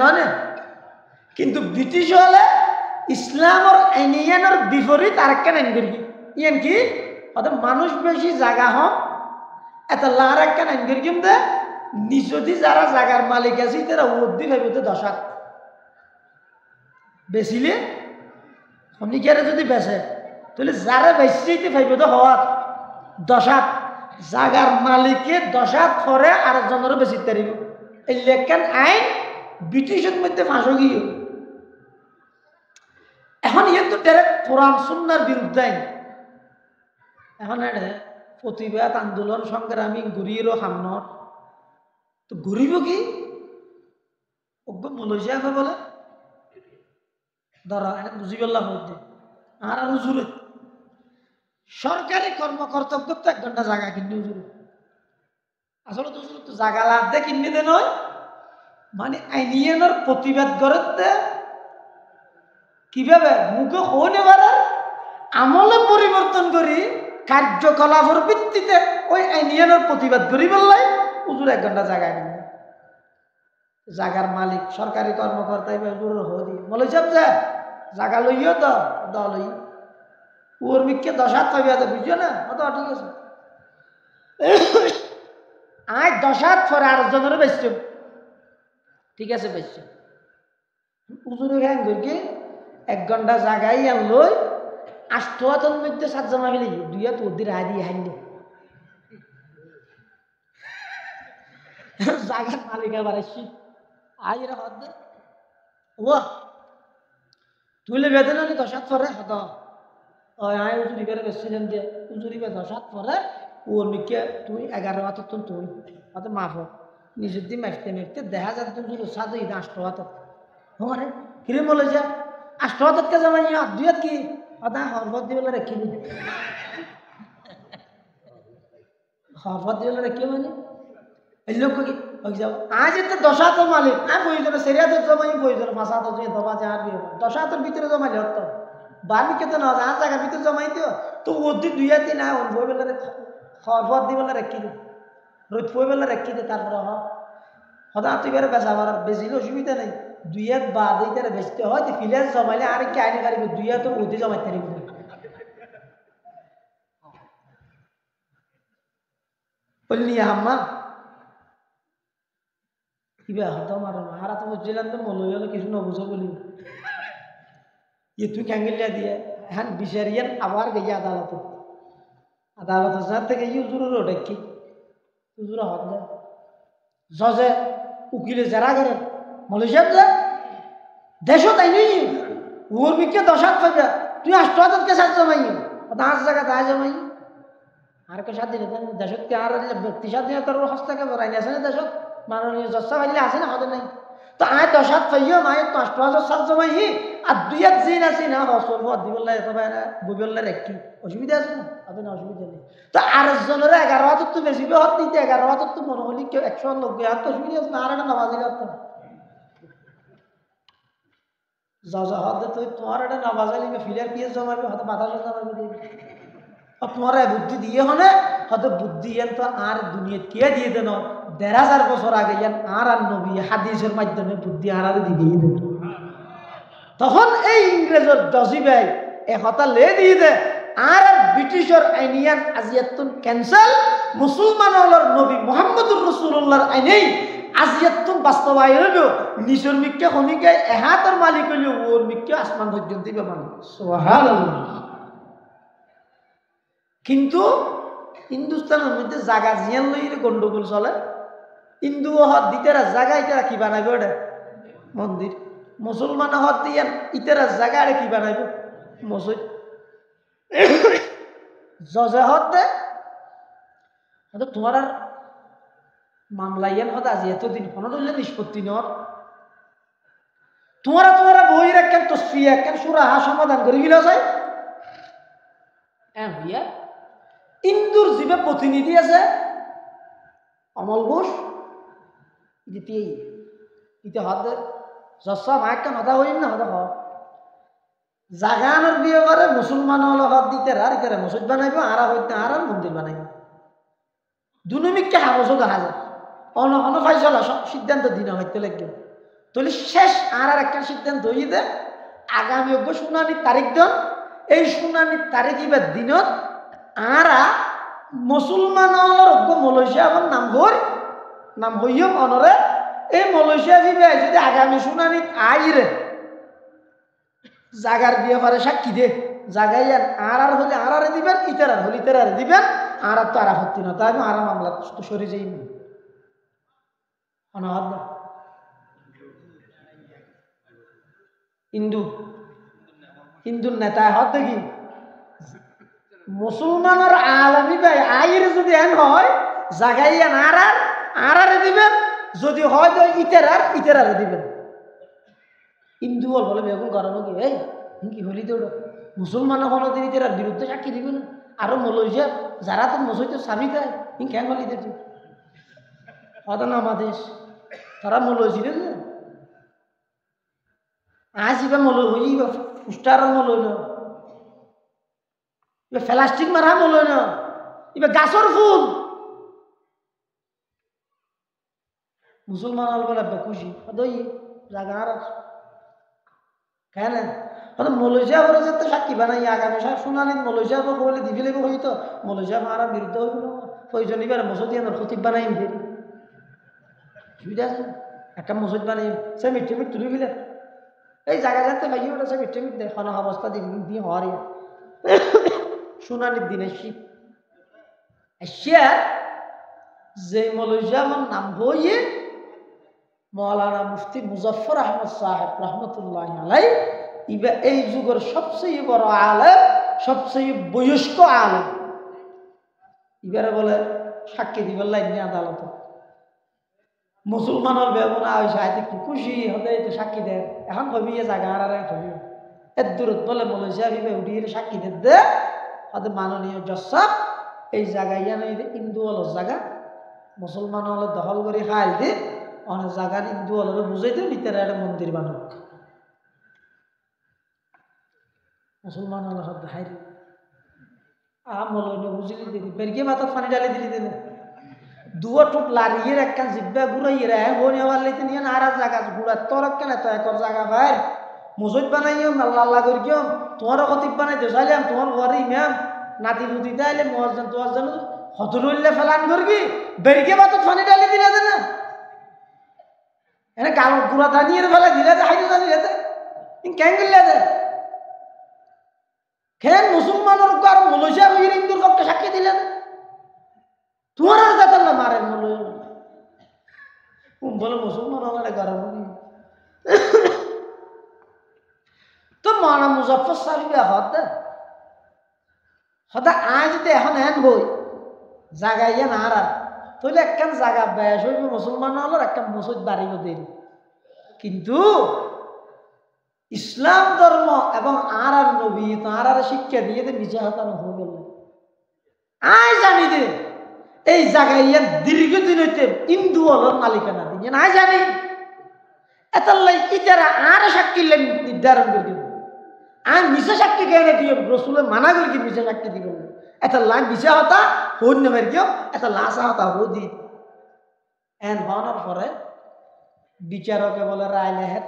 নয় কিন্তু ব্রিটিশ হলে ইসলামের আইন ইয়ানোর বিপরীত আরেকখান আইন করি ইয়ান কি অর্থাৎ মানুষ বেশি জায়গা হন এত লার একখান আইন করি কিন্তু নিজদি যারা জায়গার মালিক আছে তারা উদ্দি ভাইব তো দশাত বেচিলে শনিকারে যদি বেচে তাহলে যারা বেচতে ভাইব তো হওয়ার দশাত জাগার মালিকে দশাত ফরে আর জনেরও বেশি তারিব এই লেখান আইন ব্রিটিশের মধ্যে ফাঁসো গিয়ে এখন ইয়ে তো ডাইরেক্ট কোরআন সুন্নার বিরুদ্ধে আইন এখন প্রতিবাদ আন্দোলন সংগ্রামী ঘুরিয়েরও সামনত তো ঘুরিব কি অজ্ঞ মলজিয়া বলে ধরা বুঝি পেলাম মধ্যে আর হুজুরে সরকারি কর্মকর্তব্য তো 1 ঘন্টা জায়গা কিনে হুজুরে আসলে তো হুজুর তো জায়গা লাভ দিয়ে কিনবে দে নয় মানে আইনিয়ানোর প্রতিবাদ করতে কিভাবে মুখে হনে পারে আমলে পরিবর্তন করি কার্যকলাপের ভিত্তিতে ওই আইনিয়ানোর প্রতিবাদ করি বললাই হুজুর 1 ঘন্টা জায়গা কিনবে জায়গার মালিক সরকারি কর্মকর্তা হুজুর হদি বলে সব যে জায়গা লইও তো লই ওর মিককে 10 হাত পাবি তো বুঝছো না তো ঠিক আছে আজ 10 হাত পরে আর জনের বেচছ ঠিক আছে বেচছ হুজুরে হ্যাং করকে 1 ঘন্টা জায়গায় লই 8 হাতের মধ্যে 7 জমা ফেলি 2 হাত ওদের আয় দিয়ে হাইলে জায়গার মালিক আবার আসছি আজ এরা হদ দে ও তুইলে বেতন 10 হাত পরে হত আয় উজুরি করে বেশিলেন দিয়ে উজুরি বে 10 হাত পরে ওর মিকে তুই 11 হাত তুই অত মাফ নিজের দিয়ে মাফতে দেখা যায় তুমি সাদু 8 হাত হরে কিরে বলে যা 8 হাত কে জমাই 2 হাত কি অদা হরবত দিবলে রাখিনি হরবত দিবলে রাখি মানে এই লোক কি হই যাও আজ এত 10 হাত মালিক আর প্রয়োজন সেরিয়া তো জমাই প্রয়োজন 5 হাত যে দবা যা আর 10 হাতের ভিতরে জমাইলে হতো বানি কেতে না যা জায়গা ভিতরে জমাই দিও তো ওদি 2 হাত না বই বেলা হরবত দিবলে রাখিনি রোজ বই বেলা রাখি দে তারপর হদা তুই বেরে বেচাবার বেশিলে অসুবিধা নেই 2 হাত বাদ এইটারে বেচতে হয় ফিলেন্স জমাইলে আর কি আইনি গাড়ি 2 হাত ওদি জমাইতে পারিব বললি আম্মা কিবা হতো মারো হারা তো বুঝছিলাম তো মনে হলো কিছু না বুঝো বলি তুই ক্যাঙ্গেলিয়া দিয়ে হ্যাঁ বিচারিয়ান আবার গিয়ে আদালত থেকে হুজুরের ওটা কি হুজুরা হত না জজে উকিলে যারা করেন মৌলী সাহেব যে দেশও তাই নেই ওর বিকে 10 হাত পাইবা তুই 8 হাতকে সাথে জমাই 10 জায়গা তাই জমাই আর কে সাথে দেশত কে আর ব্যক্তি স্বাধীনতার হস্তাকে বরাই আছে না দেশত মাননীয় জজ পাইলে আছে না হতে নাই তো আয় 10 হাত পাইও মায়ের 5,000 সাল জমাই আর 2 হাত জিন আছি না হসল হদ দিবল্লাই তবে ববিল্লার একটি অসুবিধা আছে না আপনার অসুবিধা নেই তো আর জনের 11 হাত তো বেশি হত নিতে 11 হাত তো মনে হলি কেউ 190 হাত অসুবিধা আছে না আর একটা নামাজি হাত যা হতে তো তোমার একটা নামাজ আলিমে ফিলার পিএস জমাবে হয়তো বাতাস জমাবে দিবে তোমার বুদ্ধি দিয়ে হলে হয়তো বুদ্ধি এন তো আর দুনিয়া কে দিয়ে দেন 1,500 বছর আগে ইয়ান আর নবী হাদিসের মাধ্যমে বুদ্ধি আর দিয়ে দেন তখন এই ইংরেজের দজিবাই একতা লে দিয়ে দে আর ব্রিটিশের আইনিয়ান আজিয়াতুন ক্যান্সেল মুসলমান হলর নবী মুহাম্মদুর রাসূলুল্লাহর আইনেই আজিয়াতুন বাস্তবায়ন হলো নিচের মিক্কে খনিকে এহাতের মালিক হইল ওর মিক্কে আসমান পর্যন্ত দিবে মানে সুবহানাল্লাহ কিন্তু হিন্দুস্তানের মধ্যে জায়গা জিয়ান লইলে গন্ডগোল চলে হিন্দু হদ দিতেরা জায়গা ইতারা কি বানাইবে ওটা মন্দির মুসলমান হদ দিয়ান ইতারা জায়গা আরে কি বানাইবে মসজিদ জজে হদ দে তোমার আর মামলা ইয়ান হদ আজি এতদিন কোনো নিষ্পত্তি নর তোমারা বইয়ের একখান তসফিয়া একখান সুরাহা সমাধান করে গিলা যায় হ্যাঁ ভইয়া ইন্দুর জীবে প্রতিনিধি আছে অমল ঘোষ দ্বিতীয় ইতে হাত যশা মায়ের মাথা হইম না হাতে হওয়া জাগানোর বিয়ে করে মুসলমান হলো হাত দিতে আর ইতারা মসজিদ বানাইব আরা হইতে আর মন্দির বানাইব দুনমিককে হাবসও দেখা যায় অন ফাইসলা সব সিদ্ধান্ত দিন হইতে লাগবে তাহলে শেষ আর একটা সিদ্ধান্ত হই দে আগামী শুনানির তারিখ দেন এই শুনানির তারিখ এবার দিনত আরা মুসলমান মালয়েশিয়া এখন নাম হইম অনরে এই মালয়েশিয়া দিবে যদি আগামী শুনানি আইরে জাগার বিয়ে পারে সাক্ষী দে জাগাই আর হলে আর দিবেন ইতারার হলে ইতারার দিবেন আর তো আর আপত্তি না তাই আর মামলা তো সরে যাই অনাহাত না হিন্দুর নেতা হত দেখি মুসলমানের আলামী ভাই আইরে যদি এন হয় জাগাইয়ান আর দিবেন যদি হয় তো ইতারার দিবেন হিন্দু বলে বেগুন করানো কি এই কি হলি তো মুসলমানের কোনোদিন ইতারার বিরুদ্ধে সাক্ষী দিবে না আরো মালয়েশিয়া যারা তো মসজিদের স্বামী দেয় কেন হলি দিতে হয়তো না আমাদের তারা মালয়েশিয়া আজ ইবা মলই হই ইবা পুষ্টার মলই না ইবা প্লাস্টিক মারা মলই না ইবা গাছর ফুল মুসলমান হল বলে খুশি দই জায়গা আর কেন মালয়েশিয়া বলে তো সাক্ষী বানাই আগামী শুনানি মালয়েশিয়া বলে দিবি লাগবে হইতো মালয়েশিয়া মারার বিরুদ্ধে হইব না প্রয়োজন এবার মসজিদ আমার খতিব বানাই ফেরি সুবিধা আছে একটা মসজিদ বানাই সে মিট্টি তুলি ফেলে এই জায়গা যাতে ভাই ওটা সে মিট্টি দেখানো অবস্থা দিয়ে হওয়ার শুনানির দিনে শীত এশিয়া যে মালয়েশিয়া আমার নাম হইয়ে মৌলানা মুফতি মুজফর আহমদ সাহেব রহমতুল্লাহ আলাই ইবা এই যুগের সবচেয়ে বড় আলেম সবচেয়ে বয়স্ক আলেম ইবারে বলে সাক্ষী দিবার লাইন আদালত মুসলমানের বেবনা হয়েছে হয়তো একটু খুশি হতে একটু সাক্ষী দেয় এখন কবি জায়গা আর কবি এর দূরত বলে মালয়েশিয়া বিবে উঠিয়ে সাক্ষী দে হয়তো মাননীয় জসাব এই জায়গায় ইয়ানো হিন্দু হলের জায়গা মুসলমান হলে দখল করে খাইল দি অনেক জায়গার হিন্দু হলের বুঝাইতে ভিতরে একটা মন্দির বানক মুসলমান হলে সব দেখাই দি মলয় বুঝিলি দিদি বেরিয়ে মাথার পানি ডালি দিলি দিলে দুয়া টুপ লারিয়ে একখান জিব্বা ঘুরাইয়ে রে বনিয়া পারলেতে নিয়ে আর জায়গা ঘুরা তোর কেন তো একর জায়গা ভাই মসজিদ বানাইম আল্লাহ করি কিয়ম তোমার খতিব বানাই দে চাইলাম তোমার ঘরে ইমাম নাতি বুতি তাইলে মহাজন তোমার যেন হতরুল্লে ফেলান করবি বেরিয়ে মাথার পানি ডালি দিলে দে না এনে গাল গুড়া দাঁড়িয়ে ফেলা দিলে দে হাইতে দাঁড়িয়ে দে কেন গেলে দে খেন মুসলমানের আর মালয়েশিয়া হিন্দুর পক্ষে সাক্ষী দিলেন তোমার আর যাতার না মারেন বলে মুসলমান আমার গরম তো মানা মুজফর সাহেব হতা আজ যদি এখন এন হই জাগাইয়া না আর তাহলে একখান জায়গা বেশ হইবে মুসলমান হল একটা মসজিদ বাড়িও দেরি কিন্তু ইসলাম ধর্ম এবং আর নবী তো আর শিক্ষা দিয়ে নিচে হাতানো হয়ে গেল আয় জানি দে এই জায়গায় ইয়ার দীর্ঘদিন হইতে হিন্দু হলোর মালিকানা দিন আয় জানি এত ইতারা আর সাক্ষী নির্ধারণ করে দিব আর মিশা সাক্ষী কে না দিয়ে রসুলে মানা করে কি মিশা সাক্ষী দিব এত লাখ মিশা হতা হন নেবার কেউ এত লাশা হতা হো দি এন হওয়ার পরে বিচারকে বলে রায় লেহের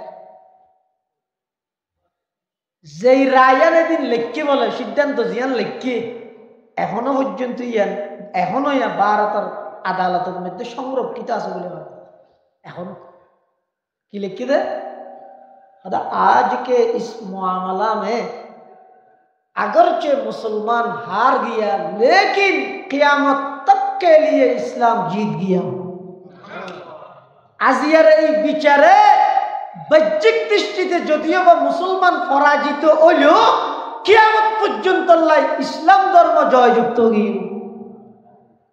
যেই রায়ান এদিন লেখকে বলে সিদ্ধান্ত জিয়ান লেখকে এখনো পর্যন্ত ইয়ান এখনো ইয়া ভারতের আদালতের মধ্যে সংরক্ষিত আছে বলে ভাবে এখন কি लिख दे आज के इस मामला में अगरचे मुसलमान हार गया लेकिन क़यामत तक के लिए इस्लाम जीत गया আজিয়ার এই বিচারে বাহ্যিক দৃষ্টিতে যদিও বা মুসলমান পরাজিত হইলেও কিয়ামত পর্যন্ত ইসলাম ধর্ম জয়যুক্ত গিয়ে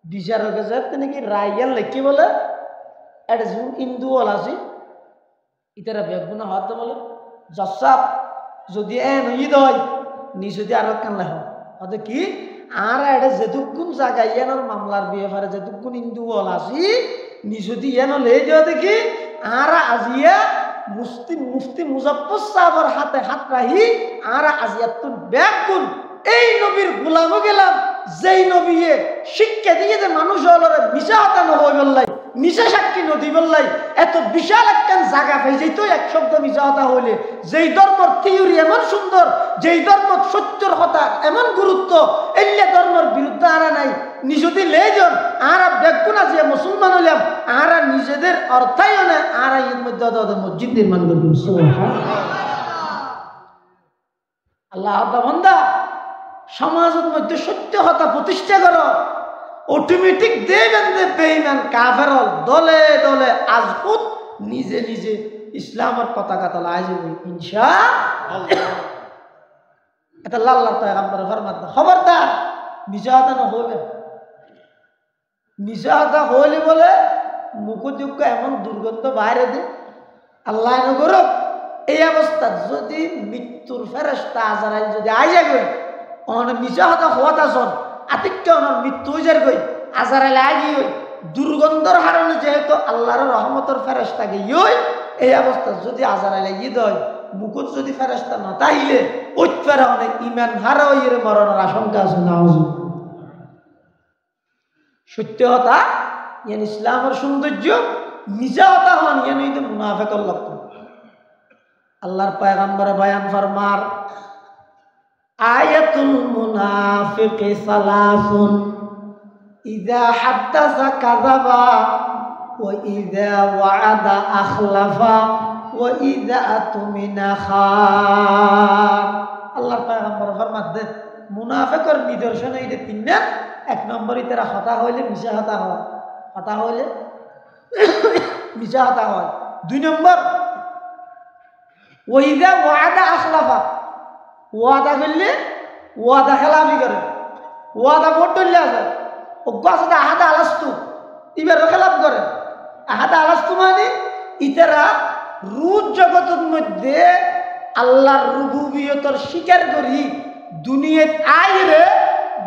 বিচারকে যায় তিনি কি রায়াল লেখি বলে এটা যেমন হিন্দু হল আছে ইতারা বেগুনা হওয়ার তো বলে জসাব যদি এন ঈদ হয় নি যদি আরো কানলে হয় হয়তো কি আর এটা যেটুকুন জায়গা ইয়ানোর মামলার বিয়ে ফারে যেটুকুন হিন্দু হল আসি নি যদি এনো লে যাওয়া দেখি আর আজিয়া মুফতি মুজাফফর সাহেবের হাতে হাত রাখি আর আজিয়া তো বেগুন এই নবীর গোলামও গেলাম যেই নবীয়ে শিক্ষা দিয়ে যে মানুষ হল মিশা হতানো হয়ে বললাই মিশা সাক্ষী নদী বললাই এত বিশাল একখান জায়গা পাই যেত এক শব্দ মিশা হতা হইলে যেই ধর্মর থিওরি এমন সুন্দর যেই ধর্ম সত্যর কথা এমন গুরুত্ব এলিয়া ধর্মের বিরুদ্ধে আরা নাই নিজদি লেজন আরা বেগুন আছে মুসলমান হইলাম আরা নিজেদের অর্থায়নে আরা এর মধ্যে মসজিদ নির্মাণ করবেন আল্লাহ বান্দা সমাজের মধ্যে সত্য কথা প্রতিষ্ঠা করো অটোমেটিক দেবেন দে বেঈমান কাফের দলে দলে আজকুত নিজে নিজে ইসলামের পতাকা তলায় যাবে ইনশাআল্লাহ এটা আল্লাহর পয়গম্বর ফরমান খবরদার মিজাতা না হবে মিজাতা হইলে বলে মুখযোগ্য এমন দুর্গন্ধ বাইরে দে আল্লাহ নগর এই অবস্থা যদি মৃত্যুর ফেরেশতা আজরাইল যদি আইয়া গই অন মিজাতা হওয়াত আসন আতিক্য অনর মৃত্যু হয়ে যার গই আজরাইল আগি হই দুর্গন্ধর হারণে যেহেতু আল্লাহর রহমতের ফেরেশতা গই এই অবস্থা যদি আজরাইল ঈদ হয় মুকুট যদি ফেরেশতা না তাইলে ওইটারে অনেক ঈমান হারা হইরে মরণের আশঙ্কা আছে নাউজ সত্যতা ইয়ান ইসলামের সৌন্দর্য মিজাতা হন ইয়ান এই মুনাফিকের লক্ষণ আল্লাহর পয়গম্বর বয়ান ফরমার আয়াতুল মুনাফিকি সালাসুন ইযা হাদাসা কাযাবা ওয়া ইযা ওয়া'আদা আখলাফা ওয়া ইযা আতুমিনা খান আল্লাহর পয়গম্বর ফরমান দে মুনাফিকের নিদর্শন এই তিনটা এক নম্বর ইতারা হতা হইলে মিশা হতা হয় হতা হইলে মিশা হতা হয় দুই নম্বর ওয়া ইযা ওয়া'আদা আখলাফা ওয়াদা করলে ওয়াদা খেলাফি করে ওয়াদা পড়লে আছে অজ্ঞাসা আহাদা আলাস্তু এবারও খেলাফ করে আহাদা আলাস্তু মানে ইতারা রুজ জগতের মধ্যে আল্লাহর রুবুবিয়তের স্বীকার করি দুনিয়াত আইরে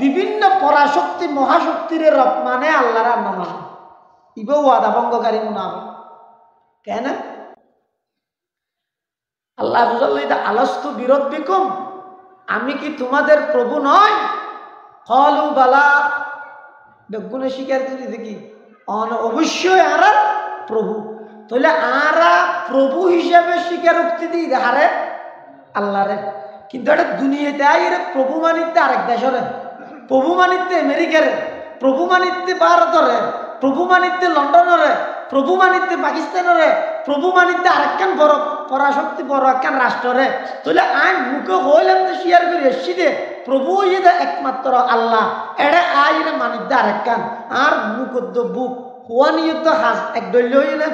বিভিন্ন পরাশক্তি মহাশক্তির রব মানে আল্লাহর না মানে ইবো ওয়াদা ভঙ্গকারী মুনাফিক কেন আল্লাহ বুঝাল্লাহ আলাস্তু বিরব্বিকুম আমি কি তোমাদের প্রভু নয় ক্বালু বালা বেগুনে স্বীকার করি দেখি অবশ্যই আরা প্রভু তাহলে আরা প্রভু হিসাবে স্বীকারোক্তি দিই হারে আল্লাহরে কিন্তু এটা দুনিয়াতে আইরে প্রভু মানিতে আরেক দেশরে প্রভু মানিতে আমেরিকারে প্রভু মানিতে ভারতরে প্রভু মানিতে লন্ডনরে প্রভু মানিতে পাকিস্তানরে প্রভু মানিতে আরেকখান বড় পরাশক্তি বড় একখান রাষ্ট্রে তাহলে আইন মুখে হইলাম তো শেয়ার করে এসছি দে প্রভু ইয়ে একমাত্র আল্লাহ এটা আইনে মানিতে আরেকখান আর মুখদ্দ বুক হওয়া নিয়ে তো হাজ এক দৈল্য হইলে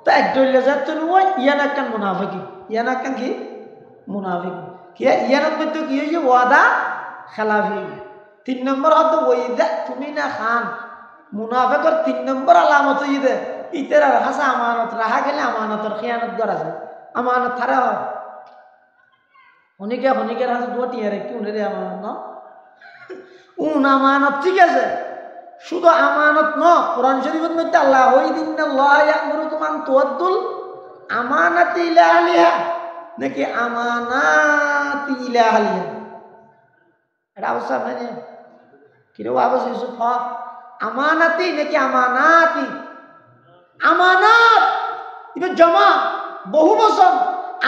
তো এক দৈল্য যাচ্ছে ওই ইয়ান একখান মুনাফিকি ইয়ান একখান কি মুনাফিকি কি ইয়ানের মধ্যে কি হয়েছে ওয়াদা খেলাফি তিন নম্বর হতো ওই দে তুমি না খান মুনাফিকের তিন নম্বর আলামত হয়ে দে ইতের আর হাসা আমানত রাহা গেলে আমানতর খেয়ানত করা যায় আমানত থারা হয় হনিকের হাসা দুটি আর কি উনি আমানত ন আমানত ঠিক আছে শুধু আমানত ন কোরআন শরীফের মধ্যে আল্লাহ ওই দিন আল্লাহ ইয়ামুরুকুম আন তুআদ্দুল আমানাতি ইলা আহলিহা নাকি আমানাতি ইলা আহলিহা এটা অবস্থা মানে কিরো আবাস ইউসুফ আমানাতি নাকি আমানাতি আমানাত এটা জমা বহু বচন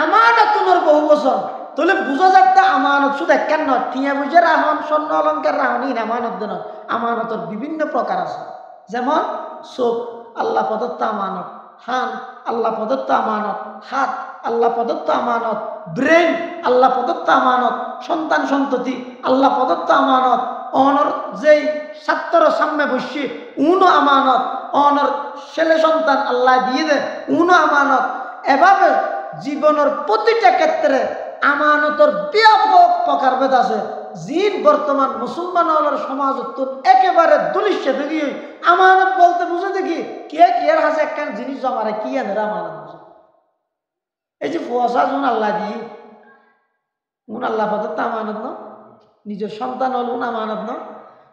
আমানাতুনের বহু বচন তাহলে বুঝা যাচ্ছে আমানত শুধু একখান নয় টিয়া বুঝে রাহন স্বর্ণ অলঙ্কার রাহনি আমানত দেন আমানতের বিভিন্ন প্রকার আছে যেমন চোখ আল্লাহ প্রদত্ত আমানত হান আল্লাহ প্রদত্ত আমানত হাত আল্লাহ প্রদত্ত আমানত ব্রেন আল্লাহ প্রদত্ত আমানত সন্তান সন্ততি আল্লাহ প্রদত্ত আমানত অনর যেই ছাত্র সামনে বসছে উনো আমানত অনর ছেলে সন্তান আল্লাহ দিয়ে দেয় উনো আমানত এভাবে জীবনের প্রতিটা ক্ষেত্রে আমানতর ব্যাপক প্রকারভেদ আছে জিন বর্তমান মুসলমান সমাজ একেবারে দুলিশ্য দেখি আমানত বলতে বুঝে দেখি কে কি এর হাসে একখান জিনিস জমারে কি এনে আমানত বুঝে এই যে ফসা জুন আল্লাহ দিয়ে উন আল্লাহ পদত্ত আমানত ন নিজের সন্তান হল উন আমানত ন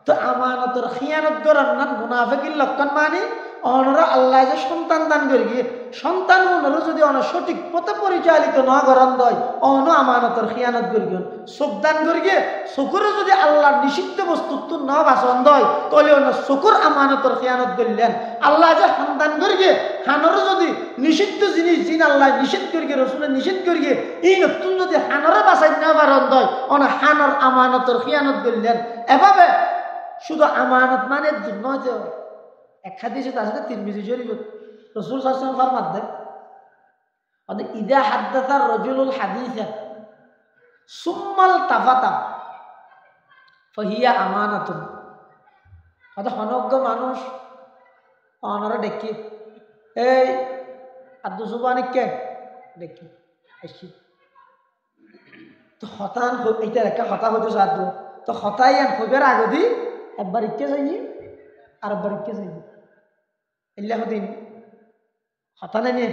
তো আমানতর খিয়ানত করার না মুনাফিকের লক্ষণ মানে অনরা আল্লাহ যে সন্তান দান করি গিয়ে সন্তান উনারও যদি অন সঠিক পথে পরিচালিত না করান দয় অন আমানতর খিয়ানত করি গিয়ে চোখ দান করি গিয়ে চকুরও যদি আল্লাহর নিষিদ্ধ বস্তু না বাসন দয় তাহলে অন্য চকুর আমানতর খিয়ানত করলেন আল্লাহ যে হান দান করি গিয়ে হানরও যদি নিষিদ্ধ জিনিস জিন আল্লাহ নিষেধ করি গিয়ে রসুলের নিষেধ করি গিয়ে এই নতুন যদি হানরে বাসাই না পারন দয় অন হানর আমানতর খিয়ানত করলেন এভাবে শুধু আমানত মানে নয় যে এক হাদিসে আছে তিরমিজি শরীফ রাসূল সাল্লাল্লাহু আলাইহি ওয়াসাল্লাম ফরমাতেন অর্থাৎ ইদা হাদাসা রাজুলুল হাদিসা সুম্মাল তাফাতা ফাহিয়া আমানাতুন অর্থাৎ অনজ্ঞ মানুষ অনরা দেখি এই আব্দু সুবহানিকে দেখি আসি তো হতান এটা একটা হতা হতে সাধ্য তো হতাই আন কইবার আগে দি একবার ইচ্ছে যাই আর একবার ইচ্ছে যাই এল্লাহ দিন হতা নেই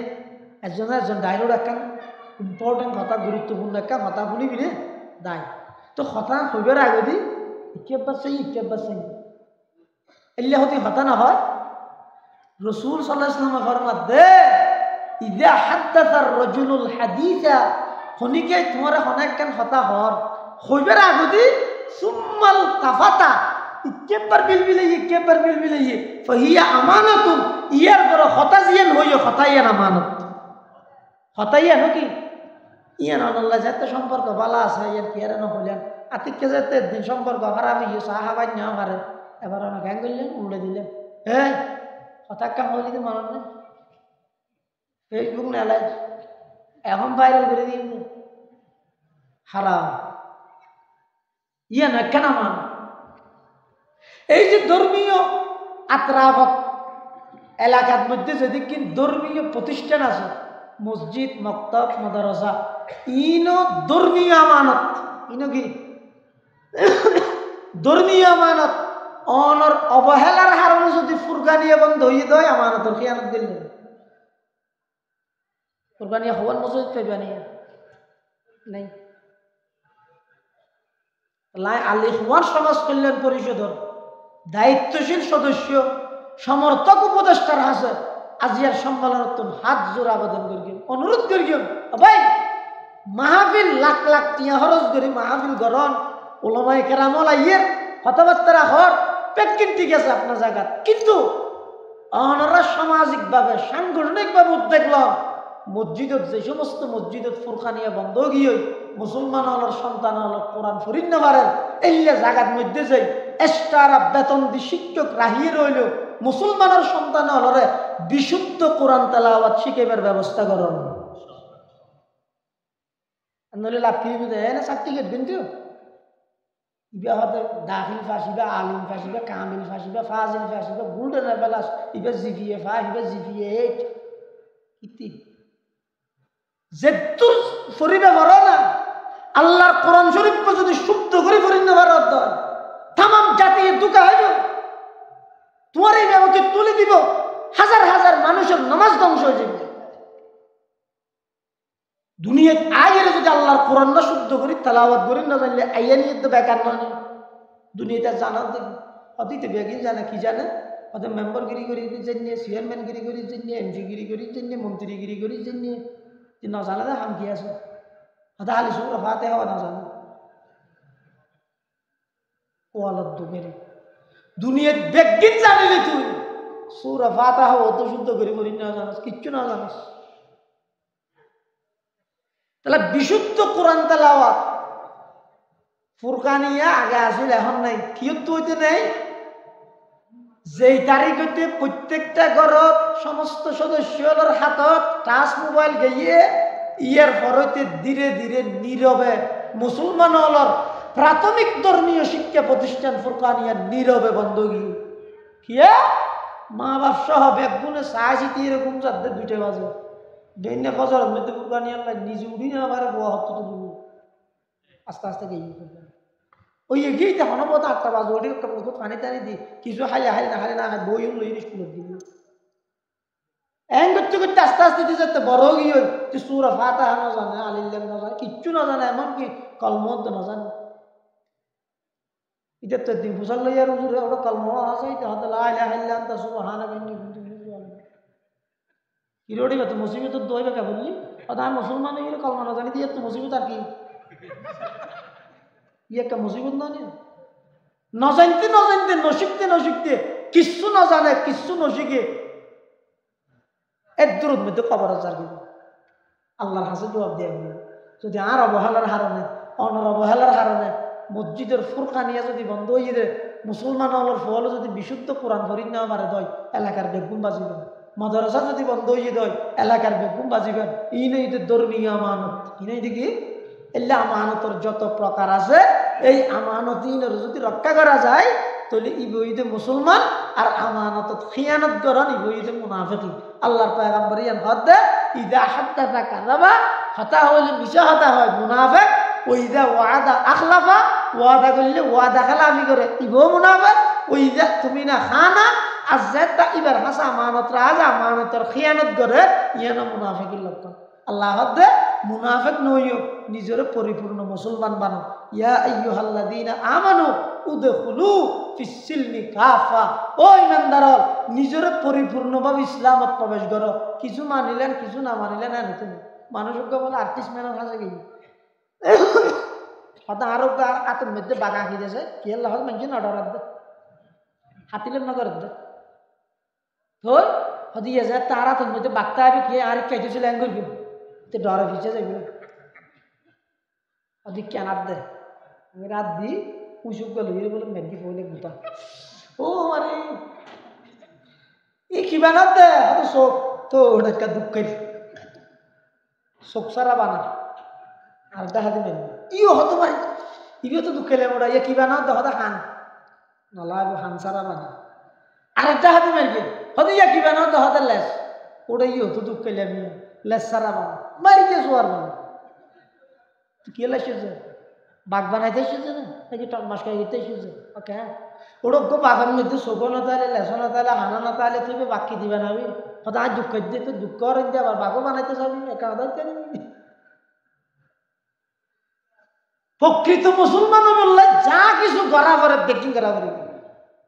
একজন ডায়লগ একখান ইম্পর্টেন্ট কথা গুরুত্বপূর্ণ একটা হতা শুনিবি রে দায় তো হতা হইবার আগে দি ইকেবার চাই এল্লাহ দিন হতা না হয় রসুল সাল্লাল্লাহু আলাইহি ওয়াসাল্লাম ফরমাত দে ইদা হাদাসা রাজুলুল হাদিসা হনিকে তোমার অনেকখান হতা হর হইবার আগে দি সুম্মাল তাফাতা ইকেবার বিলবিলাইয়ে ফাহিয়া আমানাতুন ইয়ার পর হতাজিয়ান হইও হতাইয়ান আমানত হতাইয়ান কি ইয়ান আল্লাহ যাতে সম্পর্ক ভালো আছে ইয়ার কি আর না হইলেন আতিককে যাতে দিন সম্পর্ক খারাপ হইও সাহাবাই না পারে এবার অনেক হ্যাং করলেন উল্টে দিলেন এই হঠাৎ কাম হইলে তো মানব না ফেসবুক নেলাই এখন ভাইরাল করে দিন হারাম ইয়া না কেন মান এই যে ধর্মীয় আত্রাবত এলাকার মধ্যে যদি কি ধর্মীয় প্রতিষ্ঠান আছে মসজিদ মক্তব মাদ্রাসা ইনো ধর্মীয় আমানত ইনো কি ধর্মীয় আমানত অনর অবহেলার হারণে যদি ফুরকানিয়া বন্ধ হয়ে দেয় আমানতর খিয়ানত দিলেন ফুরকানিয়া হওয়ার মসজিদ পেবানিয়া নেই লাই আলী হুয়ার সমাজ কল্যাণ পরিষদের দায়িত্বশীল সদস্য সমর্থক উপদেষ্টার আছে আজিয়ার সম্মেলন হাত জোর আবেদন করি অনুরোধ করি ভাই মাহফিল লাখ লাখ টিয়া খরচ করি মাহফিল গরম ওলামায়ে কেরামল আইয়ের কথাবার্তা হর পেকিন ঠিক আছে আপনার জায়গা কিন্তু অনারা সামাজিকভাবে সাংগঠনিকভাবে উদ্যোগ লন মসজিদত যে সমস্ত মসজিদত ফুরকানিয়া বন্ধ গিয়ে মুসলমান হল সন্তান হল কোরআন ফরিন না পারেন এইলে জায়গার মধ্যে যাই এক্সট্রা বেতন দি শিক্ষক রাহিয়ে রইল মুসলমানের সন্তান হলরে বিশুদ্ধ কোরআন তেলাওয়াত শিখাইবার ব্যবস্থা করেন নইলে লাভ কি না সার্টিফিকেট কিন্তু ইবা হতে দাখিল ফাঁসিবা আলিম ফাঁসিবা কামিল ফাঁসিবা ফাজিল ফাঁসিবা গোল্ডেন প্লাস ইবা জিপিএ 5 ইবা জিপিএ 8 ইতি যেতুর ফরিবা বড় না আল্লাহর কোরআন শরীফ যদি শুদ্ধ করে ফরিন ভারত তাম জাতি দুকা হইব তোমার এই ব্যবস্থা তুলে দিব হাজার হাজার মানুষের নামাজ ধ্বংস হয়ে যাবে। দুনিয়ায় আইয়ের যদি আল্লাহর কোরআন না শুদ্ধ করি তেলাওয়াত করি না জানলে আইয়া নিয়ে তো বেকার নয়। দুনিয়াতে জানার দেখি অতীতে বেগিন জানে কি জানে ওদের মেম্বারগিরি করি জেনে, চেয়ারম্যানগিরি করি জেনে, এমপিগিরি করি জেনে, মন্ত্রীগিরি করি জেনে, যে না জানে হাম কি আছে হয়তো আলি সূরা ফাতিহা না জানে ওয়ালাদ দুমেরি দুনিয়ার বেগিন জানিলে তুই সূরা ফাতিহা অত শুদ্ধ করি করি না জানাস, কিচ্ছু না জানাস। তাহলে বিশুদ্ধ কোরআন তেলাওয়াত ফুরকানিয়া আগে আসিল, এখন নাই। কিয়ত হইতে নেই যেই তারিখ হইতে প্রত্যেকটা ঘরত সমস্ত সদস্যর হাতত টাচ মোবাইল গিয়ে ইয়ার পরতে ধীরে ধীরে নীরবে মুসলমান হলর প্রাথমিক ধর্মীয় শিক্ষা প্রতিষ্ঠান ফুরকানিয়া নীরবে বন্ধ গিয়ে কিয়া মা বাপ সহ বেগুনে চাইছি এরকম যাদের 2টা বাজে দৈন্য ফজর মধ্যে ফুরকানিয়া নিজে উঠি না আবার বোয়া হতো তো আস্তে আস্তে গিয়ে ওই এগিয়ে তখন বোধ 8টা বাজে ওটি পানি টানি দি কিছু হাইলে হাইলে না হাইলে না হাই বই লই স্কুলত দিব এন করতে করতে আস্তে আস্তে দিয়ে যাতে বড় গিয়ে তুই সূরা ফাতিহা না জানে, আলিল্লাহ না জানে, কিচ্ছু না জানে, এমনকি কলমত না জানে। এটা তো দিন ফুসাল লইয়া রুজুরে ওটা কলম আছে তাহলে লা ইলাহা ইল্লা আনতা সুবহানাকা ইন্নী কুনতু মিনাজ জালিমিন কিরোড়ি তো মুসিবত দইবে কে বললি আর আমি মুসলমান হইলে কলম না জানি দিয়ে তো মুসিবত আর কি ইয়ে একটা মুসিবত না নিয়ে না জানতে না শিখতে কিচ্ছু না জানে, কিচ্ছু না শিখে এর দূরের মধ্যে কবর যার আল্লাহর হাসে জবাব দিয়ে যদি আর অবহেলার হারণে অনর অবহেলার হারণে মসজিদের ফুরকানিয়া যদি বন্ধ হয়ে যায় মুসলমান হলার ফল যদি বিশুদ্ধ কোরআন ধরি না পারে দয় এলাকার বেগুন বাজিবেন, মাদ্রাসা যদি বন্ধ হয়ে দয় এলাকার বেগুন বাজিবেন। ই নেই ধর্মীয় আমানত, ই নেই দেখি এলে আমানতর যত প্রকার আছে এই আমানত যদি রক্ষা করা যায় তাহলে ইবইদে মুসলমান আর আমানত খিয়ানত করেন ইবইদে মুনাফিকি। আল্লাহর পয়গম্বর ইয়ান হদে ইদা হাদ্দাতা কাযাবা হতা হইলে মিছা হতা হয় মুনাফিক, ওইদা ওয়াদা আখলাফা ওয়াদা করলে ওয়াদা খেলাফি করে ইবো মুনাফিক, ওইদা তুমি না খানা আজ্জাতা ইবার হাসা আমানত রাজ আমানতর খিয়ানত করে ইয়ানা মুনাফিকের লক্ষণ। আল্লাহ হদে মুনাফিক নইও নিজের পরিপূর্ণ মুসলমান বানো। ইয়া আইয়ুহাল্লাযীনা আমানু উদখুলু ফিস সিলমি কাফা, ও ইমানদারল নিজের পরিপূর্ণভাবে ইসলামত প্রবেশ করো। কিছু মানিলেন কিছু না মানিলেন না নিতে মানুষকে বলে আর্টিস্ট ম্যানের কাছে গিয়ে হয়তো আরো আতের মধ্যে বাঘা আঁকি দিয়েছে কি আল্লাহ মানুষ নডর দে হাতিলেন নগর দে তো হদি যায় তার হাতের মধ্যে বাঘটা আবি কে আর কেটেছিল অ্যাঙ্গুল কেউ তো ডরে ফিচে যাবে হদি কেনার দে রাত দি উঁচুক গেল বলে মেরকি পড়লে গুতা ও মানে এই কি বানাত দে চোখ তো ওটা একটা দুঃখ চোখ সারা বানা আর দেখা দিবেন ইও হতে পারে ইও তো দুঃখ খেলে ওরা ইয়ে কি বানাও তো হতে হান নালা হান সারা বানা আর একটা হাতে মেরকে হতে ইয়া কি বানাও তো হতে লেস ওটা ইয়ে তো দুঃখ খেলে আমি লেস সারা বানা মারি দিয়ে শোয়ার বানা কে লেসেছে বাঘ বানাইতে এসেছে না নাকি টনমাস খাই দিতে এসেছে ওকে ওটা গো বাঘের মধ্যে শোকো না তাহলে লেসো না তাহলে হানা না তাহলে তুই বাকি দিবে না আমি হয়তো আর দুঃখ দিয়ে তো দুঃখ করেন দিয়ে আবার বাঘও বানাইতে যাবি একা আদাইতে প্রকৃত মুসলমান বললে যা কিছু করা করে দেখি করা করি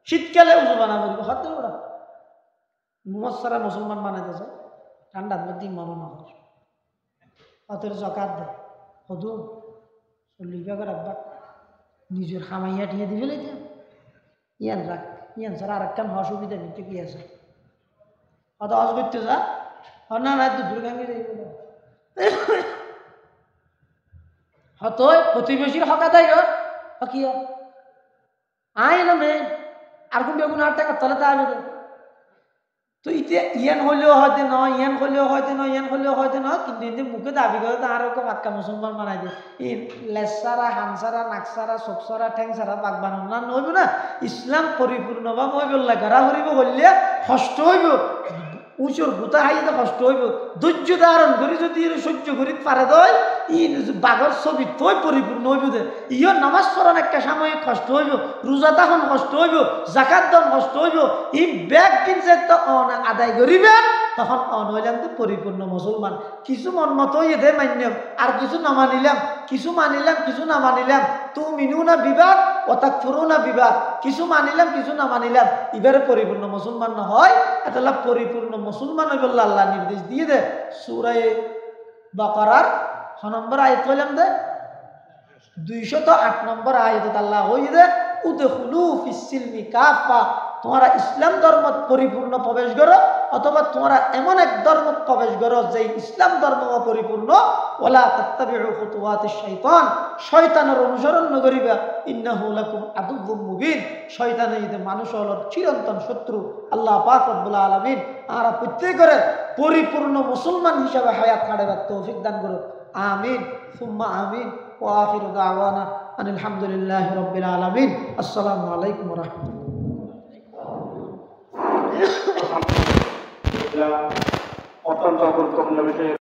শীতকালে উজু বানা করিব হতে ওরা মুসারা মুসলমান বানাইতে চায় ঠান্ডার মধ্যে মনে না হয় অতের জকাত দেয় হদু 40 টাকা রাখবা নিজের খামাইয়া টিয়ে দিবে লাইতে ইয়ান রাখ ইয়ান ছাড়া আর একটা অসুবিধা নিতে কি আছে অত হজ করতে যা না না দুর্গাঙ্গি যাইব হতো প্রতিবেশীর হক আদায় কর কি আয় না মেয়ে আর কোন বেগুন 8 টাকা তাহলে তা আসবে তো ইতে ইয়ান হলেও হয়তো নয় ইয়ান হলেও হয়তো নয় ইয়ান হলেও হয়তো নয় কিন্তু এদের মুখে দাবি করে তো আরো পাক্কা মুসলমান বানাই দিয়ে এই লেসারা হানসারা নাকসারা চোখসারা ঠ্যাংসারা বাঘ বানানো না নইব না ইসলাম পরিপূর্ণভাবে হইব ঘেরা হরিব হইলে কষ্ট হইব উঁচুর গুতা হাইতে কষ্ট হইব ধৈর্য ধারণ করি যদি সহ্য করি পারে দয় ই বাঘর ছবি তৈ পরিপূর্ণ হইব দে ইও নামাজ পড়ান একটা সাময়িক কষ্ট হইব রোজা তখন কষ্ট হইব জাকাত দান কষ্ট হইব ই ব্যাগ কিনছে তো আদায় করিবেন তখন হইলাম তো পরিপূর্ণ মুসলমান কিছু মন মতো এদের মান্য আর কিছু না মানিলাম কিছু মানিলাম কিছু না মানিলাম তু মিনু না বিবাদ অর্থাৎ ফুরু না বিবাদ কিছু মানিলাম কিছু না মানিলাম এবারে পরিপূর্ণ মুসলমান না হয় এটা পরিপূর্ণ মুসলমান হইব আল্লাহ নির্দেশ দিয়ে দে সূরা বাকারার 6 নম্বর আয়াত কইলাম দে 208 নম্বর আয়াত আল্লাহ হই দে উদখুলু ফিস সিলমি কাফা তোমরা ইসলাম ধর্ম পরিপূর্ণ প্রবেশ করো অথবা তোমরা এমন এক ধর্ম প্রবেশ করো যে ইসলাম ধর্ম পরিপূর্ণ ওয়ালা তাত্তাবিউ খুতুওয়াতিশ শাইতান শয়তানের অনুসরণ নগরিবা ইন্নাহু লাকুম আদুউম মুবিন শয়তান এই মানুষ হলো চিরন্তন শত্রু আল্লাহ পাক রব্বুল আলামিন আর প্রত্যেকরে পরিপূর্ণ মুসলমান হিসাবে হায়াত কাটাবার তৌফিক দান করুন আমিন সুম্মা আমিন ওয়া আখিরু দাওয়ানা আনিল হামদুলিল্লাহি রাব্বিল আলামিন আসসালামু আলাইকুম ওয়া রাহমাতুল্লাহ অত্যন্ত গুরুত্বপূর্ণ বিষয়